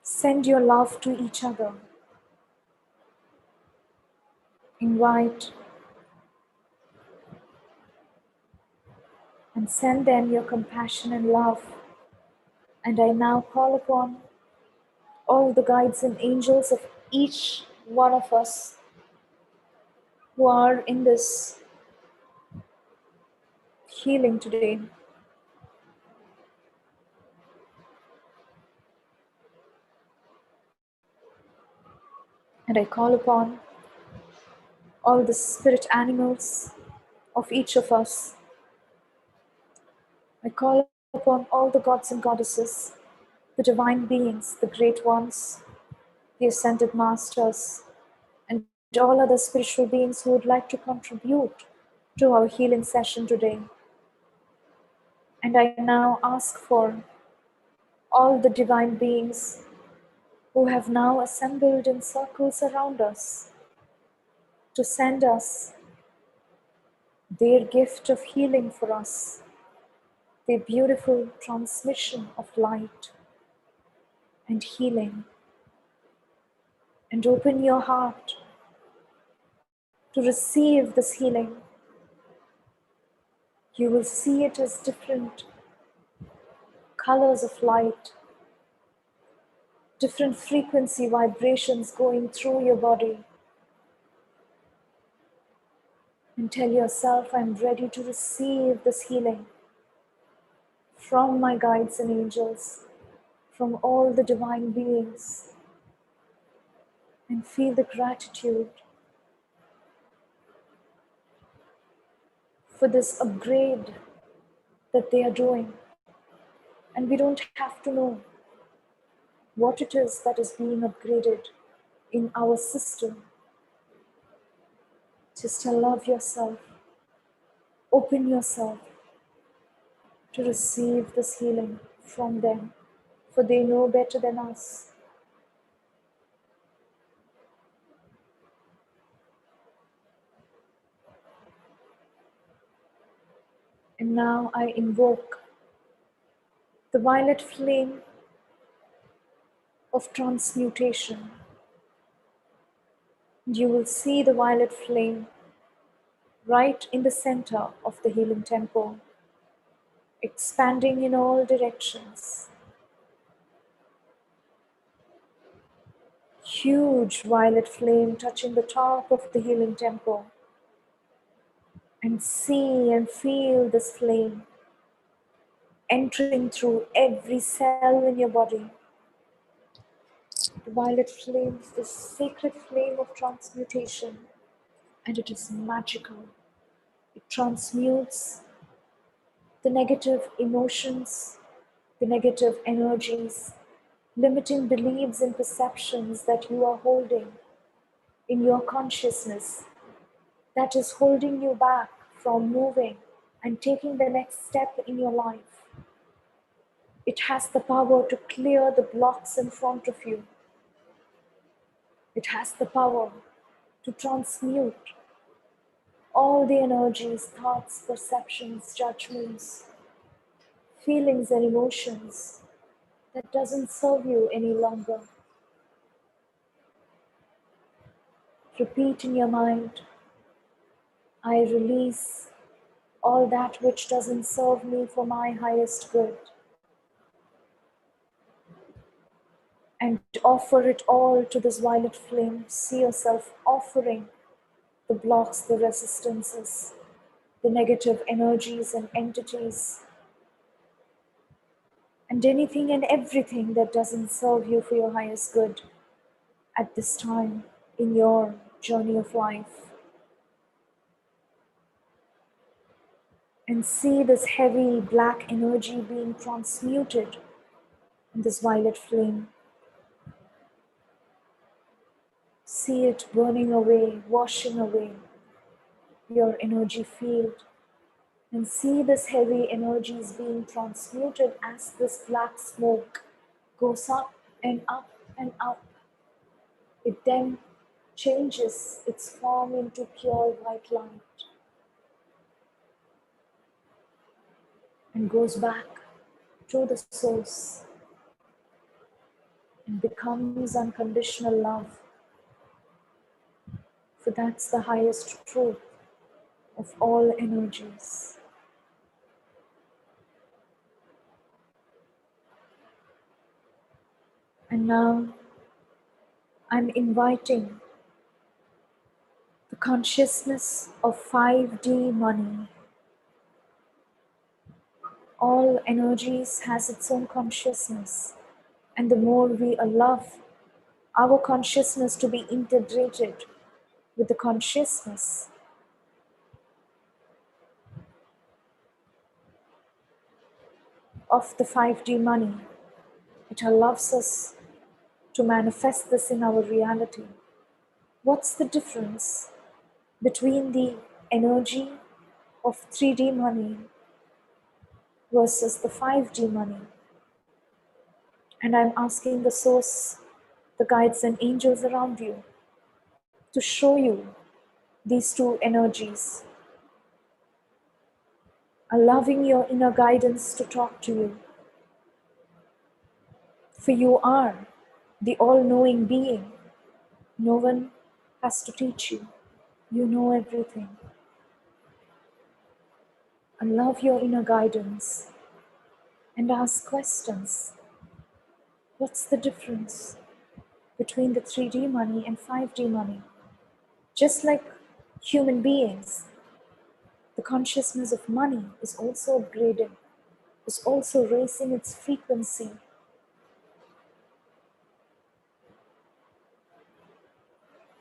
A: Send your love to each other. Invite and send them your compassion and love. And I now call upon all the guides and angels of each one of us who are in this healing today. And I call upon all the spirit animals of each of us. I call upon all the gods and goddesses, the divine beings, the great ones, the ascended masters, and all other spiritual beings who would like to contribute to our healing session today. And I now ask for all the divine beings who have now assembled in circles around us to send us their gift of healing for us, their beautiful transmission of light and healing. And open your heart to receive this healing. You will see it as different colors of light, different frequency vibrations going through your body. And tell yourself, I'm ready to receive this healing from my guides and angels, from all the divine beings. And feel the gratitude for this upgrade that they are doing. And we don't have to know what it is that is being upgraded in our system. Just allow yourself, open yourself to receive this healing from them, for they know better than us. And now I invoke the violet flame of transmutation. You will see the violet flame right in the center of the healing temple, expanding in all directions. Huge violet flame touching the top of the healing temple. And see and feel this flame entering through every cell in your body. The violet flame is the sacred flame of transmutation, and it is magical. It transmutes the negative emotions, the negative energies, limiting beliefs and perceptions that you are holding in your consciousness that is holding you back from moving and taking the next step in your life. It has the power to clear the blocks in front of you. It has the power to transmute all the energies, thoughts, perceptions, judgments, feelings and emotions that doesn't serve you any longer. Repeat in your mind, I release all that which doesn't serve me for my highest good, and offer it all to this violet flame. See yourself offering the blocks, the resistances, the negative energies and entities, and anything and everything that doesn't serve you for your highest good at this time in your journey of life. And see this heavy black energy being transmuted in this violet flame. See it burning away, washing away your energy field. And see this heavy energies being transmuted as this black smoke goes up and up and up. It then changes its form into pure white light and goes back to the source and becomes unconditional love. For that's the highest truth of all energies. And now I'm inviting the consciousness of 5D money. All energies has its own consciousness, and the more we allow our consciousness to be integrated with the consciousness of the 5D money, it allows us to manifest this in our reality. What's the difference between the energy of 3D money versus the 5D money? And I'm asking the source, the guides and angels around you to show you these two energies, allowing your inner guidance to talk to you. For you are the all-knowing being. No one has to teach you. You know everything. Allow your inner guidance and ask questions. What's the difference between the 3D money and 5D money? Just like human beings, the consciousness of money is also upgrading, is also raising its frequency.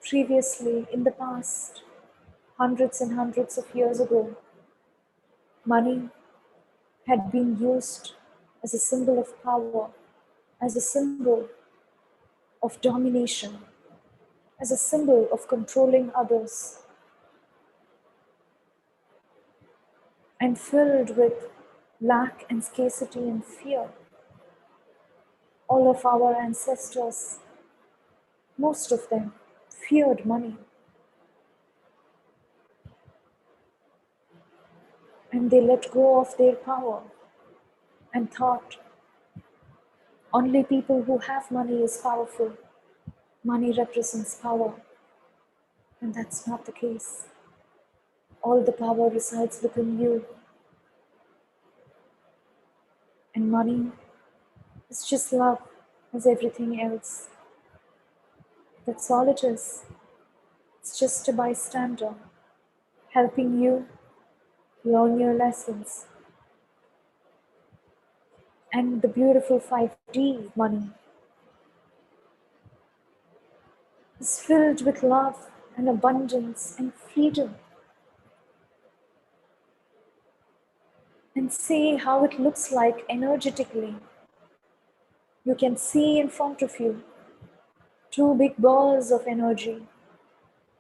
A: Previously, in the past, hundreds and hundreds of years ago, money had been used as a symbol of power, as a symbol of domination, as a symbol of controlling others, and filled with lack and scarcity and fear. All of our ancestors, most of them, feared money. And they let go of their power and thought only people who have money is powerful. Money represents power. And that's not the case. All the power resides within you. And money is just love as everything else. That's all it is. It's just a bystander helping you learn your lessons. And the beautiful 5D money is filled with love and abundance and freedom. And see how it looks like energetically. You can see in front of you two big balls of energy,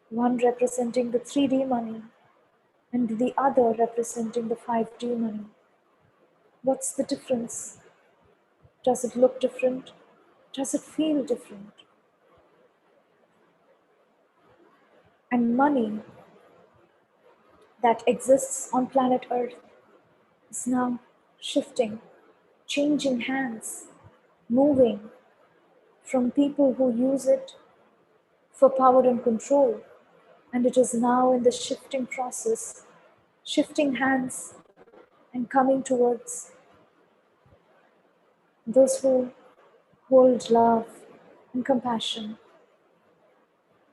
A: one representing the 3D money and the other representing the 5D money. What's the difference? Does it look different? Does it feel different? And money that exists on planet Earth is now shifting, changing hands, moving from people who use it for power and control. And it is now in the shifting process, shifting hands and coming towards those who hold love and compassion.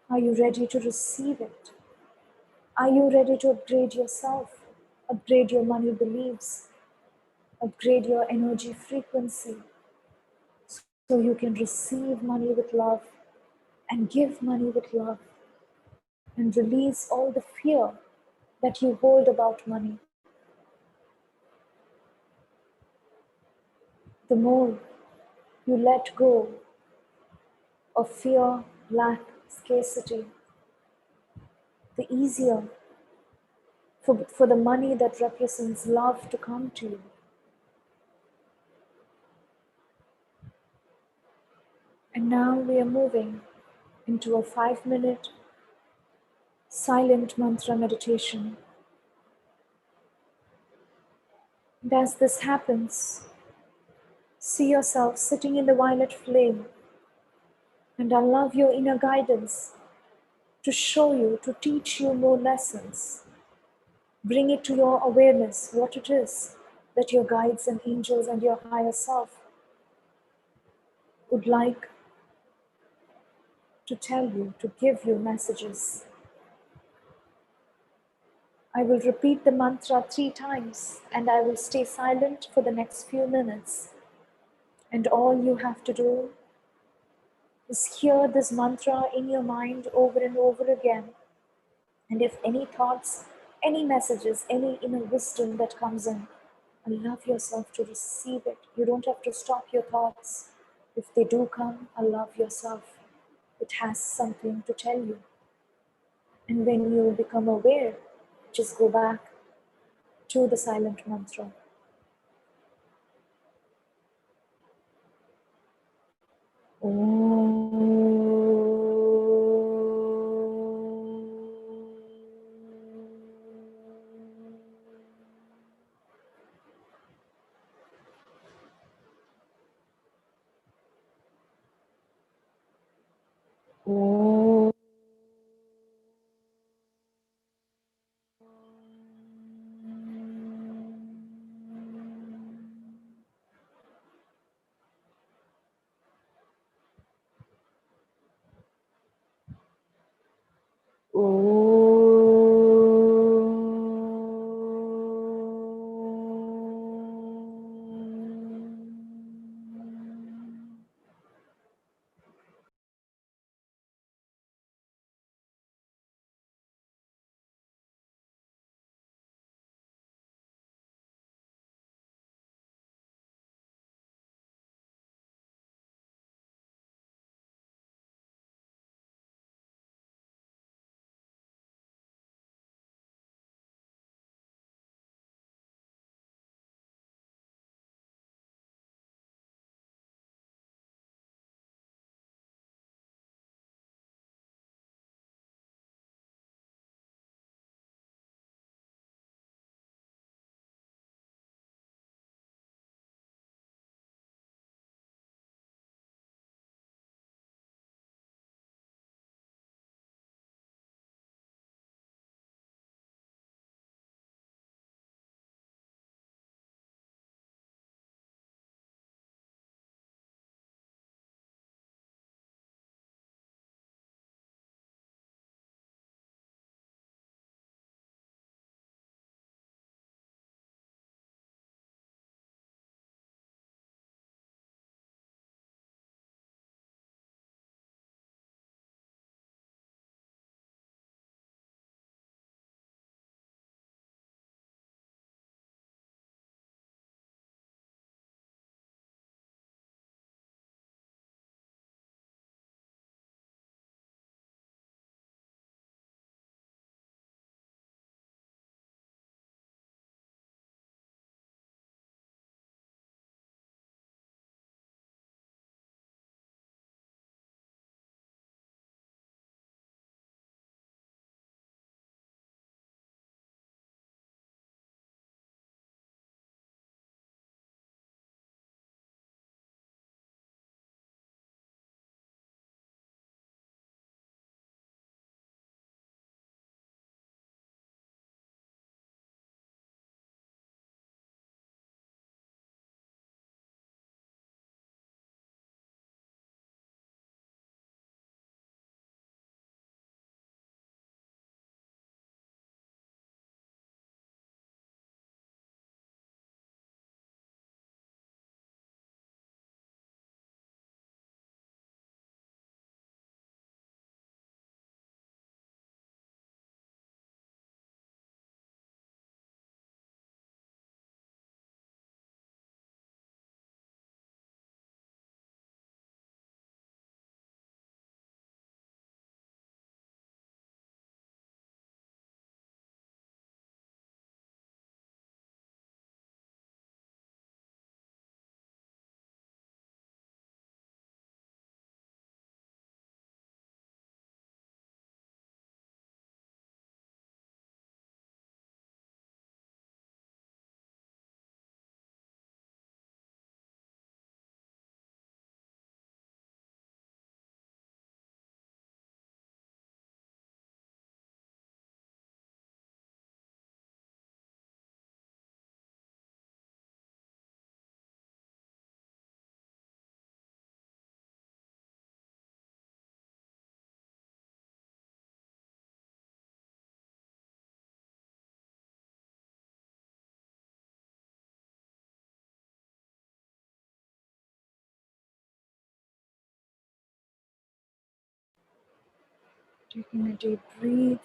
A: Are you ready to receive it? Are you ready to upgrade yourself? Upgrade your money beliefs, upgrade your energy frequency so you can receive money with love and give money with love and release all the fear that you hold about money. The more you let go of fear, lack, scarcity, the easier for the money that represents love to come to you. And now we are moving into a 5-minute silent mantra meditation. And as this happens, see yourself sitting in the violet flame and allow your inner guidance to show you, to teach you more lessons. Bring it to your awareness what it is that your guides and angels and your higher self would like to tell you, to give you messages. I will repeat the mantra 3 times and I will stay silent for the next few minutes. And all you have to do is hear this mantra in your mind over and over again. And if any thoughts, any messages, any inner wisdom that comes in, allow yourself to receive it. You don't have to stop your thoughts. If they do come, allow yourself. It has something to tell you. And when you become aware, just go back to the silent mantra. Taking a deep breath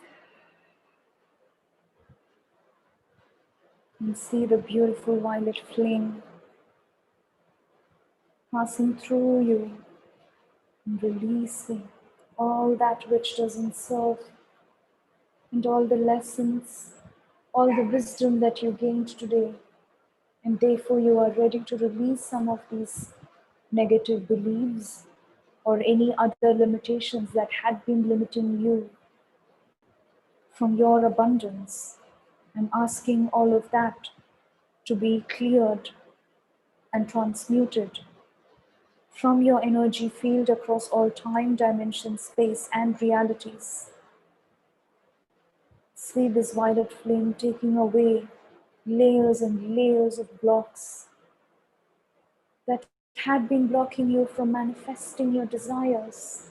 A: and see the beautiful violet flame passing through you and releasing all that which doesn't serve and all the lessons, all the wisdom that you gained today. And therefore you are ready to release some of these negative beliefs or any other limitations that had been limiting you from your abundance. I'm asking all of that to be cleared and transmuted from your energy field across all time, dimension, space, and realities. See this violet flame taking away layers and layers of blocks that had been blocking you from manifesting your desires.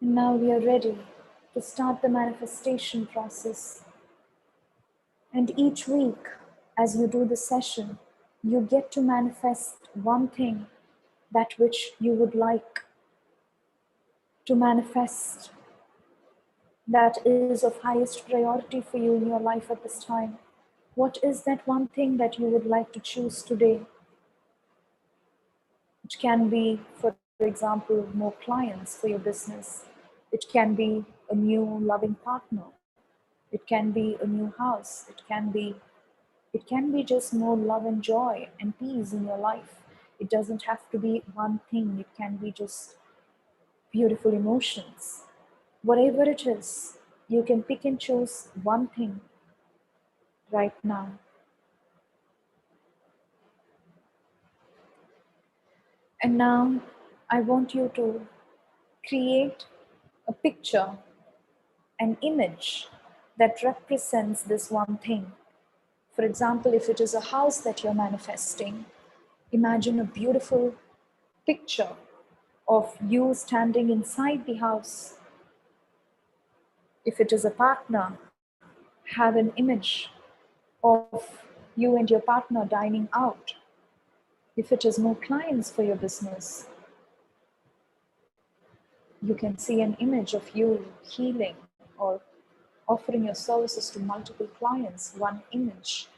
A: And now we are ready to start the manifestation process. And each week, as you do the session, you get to manifest one thing, that which you would like to manifest, that is of highest priority for you in your life at this time. What is that one thing that you would like to choose today? It can be, for example, more clients for your business. It can be a new loving partner. It can be a new house. It can be just more love and joy and peace in your life. It doesn't have to be one thing. It can be just beautiful emotions. Whatever it is, you can pick and choose one thing right now. And now I want you to create a picture, an image that represents this one thing. For example, if it is a house that you're manifesting, imagine a beautiful picture of you standing inside the house. If it is a partner, have an image of you and your partner dining out. If it is more clients for your business, you can see an image of you healing or offering your services to multiple clients, one image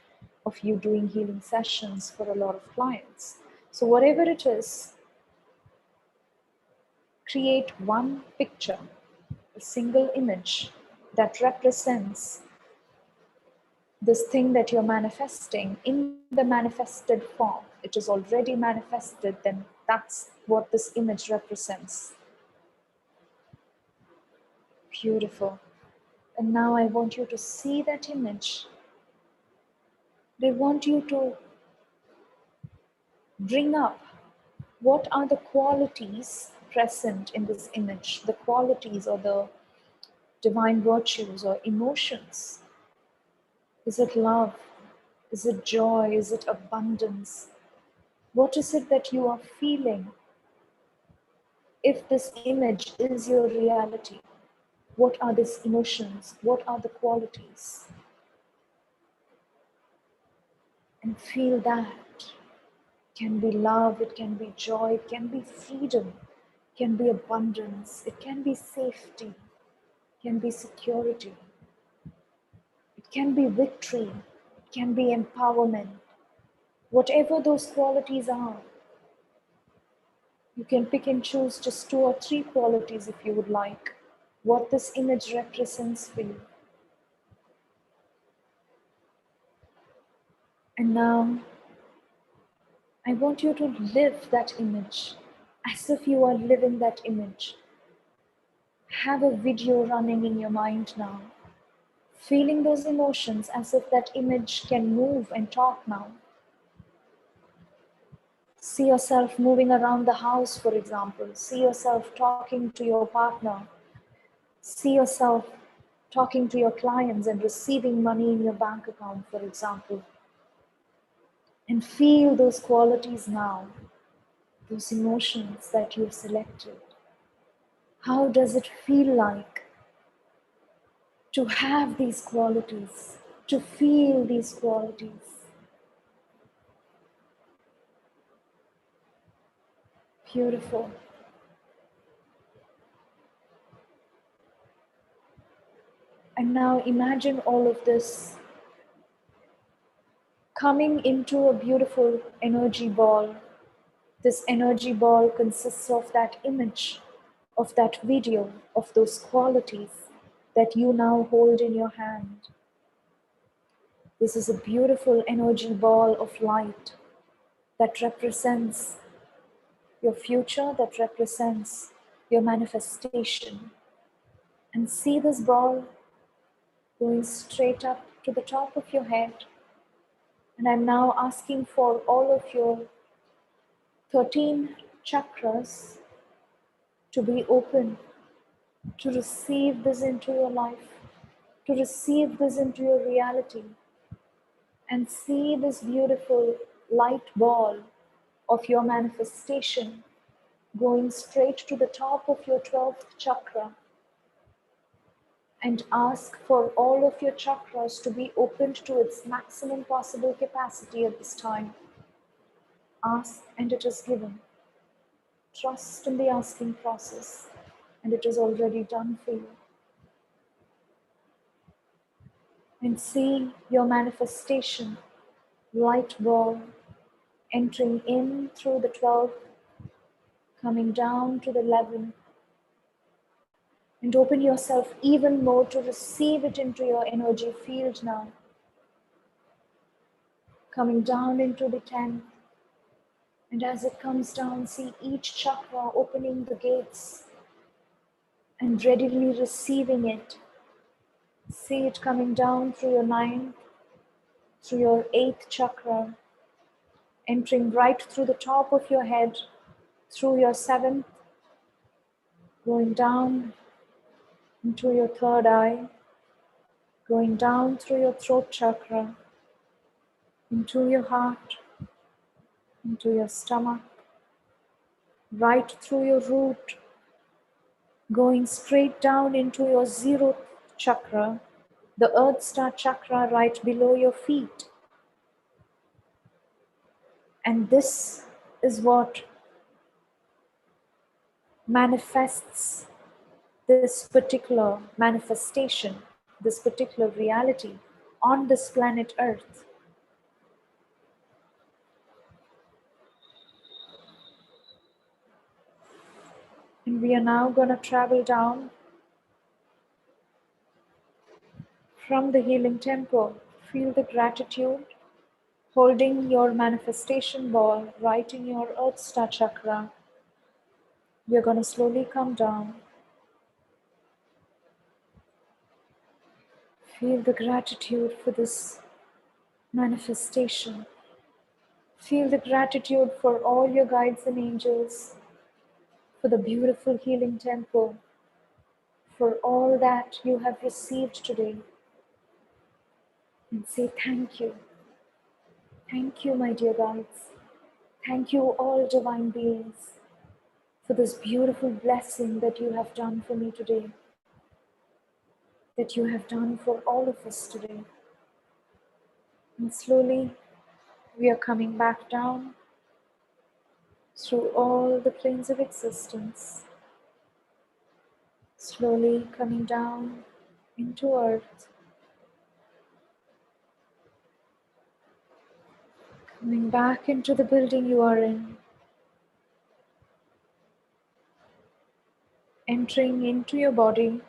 A: of you doing healing sessions for a lot of clients. So whatever it is, create one picture, a single image that represents this thing that you're manifesting in the manifested form. It is already manifested, then that's what this image represents. Beautiful. And now I want you to see that image. I want you to bring up what are the qualities present in this image, the qualities or the divine virtues or emotions. Is it love? Is it joy? Is it abundance? What is it that you are feeling? If this image is your reality, what are these emotions? What are the qualities? And feel that. It can be love, it can be joy, it can be freedom, it can be abundance, it can be safety, it can be security, it can be victory, it can be empowerment. Whatever those qualities are, you can pick and choose just 2 or 3 qualities if you would like, what this image represents for you. And now, I want you to live that image as if you are living that image. Have a video running in your mind now, feeling those emotions as if that image can move and talk now. See yourself moving around the house, for example. See yourself talking to your partner. See yourself talking to your clients and receiving money in your bank account, for example. And feel those qualities now, those emotions that you've selected. How does it feel like to have these qualities, to feel these qualities? Beautiful. And now imagine all of this coming into a beautiful energy ball. This energy ball consists of that image, of that video, of those qualities that you now hold in your hand. This is a beautiful energy ball of light that represents your future, that represents your manifestation. And see this ball going straight up to the top of your head. And I'm now asking for all of your 13 chakras to be open, to receive this into your life, to receive this into your reality, and see this beautiful light ball of your manifestation going straight to the top of your 12th chakra, and ask for all of your chakras to be opened to its maximum possible capacity at this time. Ask and it is given. Trust in the asking process, and it is already done for you. And see your manifestation, light ball, entering in through the 12, coming down to the 11, and open yourself even more to receive it into your energy field now. Coming down into the 10, and as it comes down, see each chakra opening the gates and readily receiving it. See it coming down through your 9th, through your 8th chakra, entering right through the top of your head, through your 7th, going down into your 3rd eye, going down through your throat chakra, into your heart, into your stomach, right through your root, going straight down into your 0th chakra, the Earth Star chakra right below your feet. And this is what manifests this particular manifestation, this particular reality on this planet Earth. And we are now going to travel down from the healing temple. Feel the gratitude, holding your manifestation ball right in your Earth Star chakra. You're going to slowly come down. Feel the gratitude for this manifestation. Feel the gratitude for all your guides and angels, for the beautiful healing temple, for all that you have received today. And say thank you. Thank you, my dear guides. Thank you, all divine beings, for this beautiful blessing that you have done for me today, that you have done for all of us today. And slowly, we are coming back down through all the planes of existence, slowly coming down into Earth, coming back into the building you are in, entering into your body,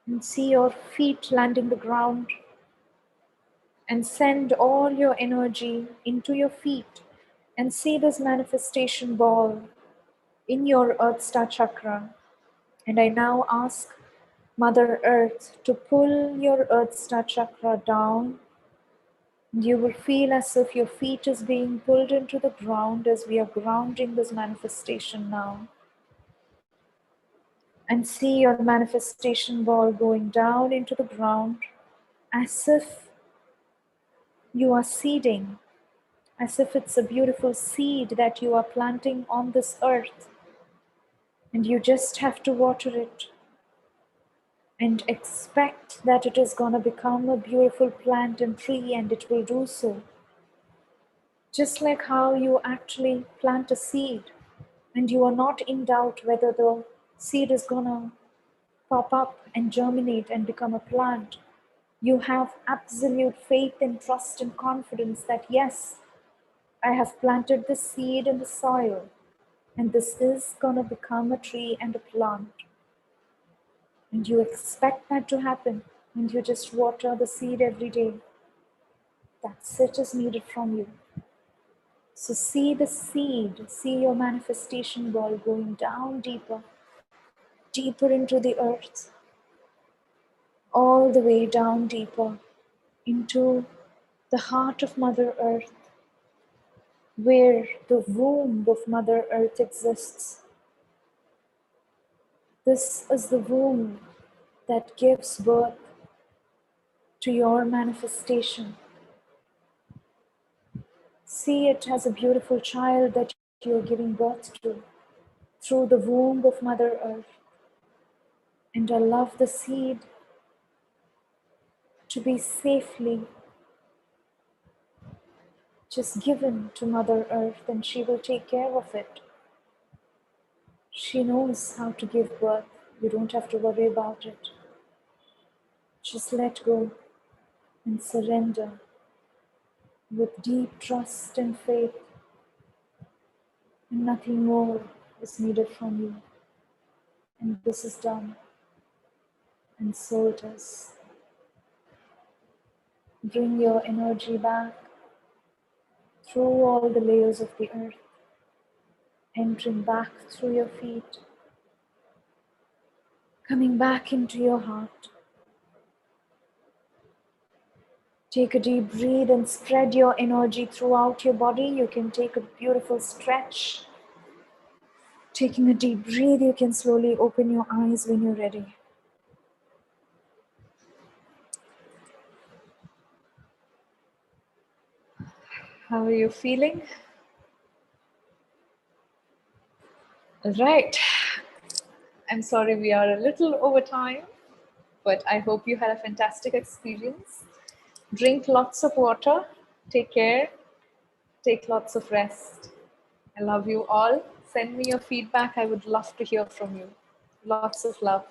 A: and see your feet landing the ground, and send all your energy into your feet, and see this manifestation ball in your Earth Star chakra. And I now ask Mother Earth to pull your Earth Star chakra down. You will feel as if your feet is being pulled into the ground as we are grounding this manifestation now. And see your manifestation ball going down into the ground as if you are seeding, as if it's a beautiful seed that you are planting on this earth. And you just have to water it and expect that it is going to become a beautiful plant and tree, and it will do so. Just like how you actually plant a seed and you are not in doubt whether the seed is going to pop up and germinate and become a plant. You have absolute faith and trust and confidence that yes, I have planted the seed in the soil and this is going to become a tree and a plant. And you expect that to happen and you just water the seed every day. That's it is needed from you. So see the seed, see your manifestation ball going down deeper, deeper into the earth, all the way down deeper into the heart of Mother Earth, where the womb of Mother Earth exists. This is the womb that gives birth to your manifestation. See it as a beautiful child that you are giving birth to through the womb of Mother Earth. And allow the seed to be safely just given to Mother Earth, and she will take care of it. She knows how to give birth. You don't have to worry about it. Just let go and surrender with deep trust and faith, and nothing more is needed from you. And this is done, and so it is. Bring your energy back through all the layers of the earth, entering back through your feet, coming back into your heart. Take a deep breath and spread your energy throughout your body. You can take a beautiful stretch. Taking a deep breath, you can slowly open your eyes when you're ready. How are you feeling? All right. I'm sorry we are a little over time, but I hope you had a fantastic experience. Drink lots of water. Take care. Take lots of rest. I love you all. Send me your feedback. I would love to hear from you. Lots of love.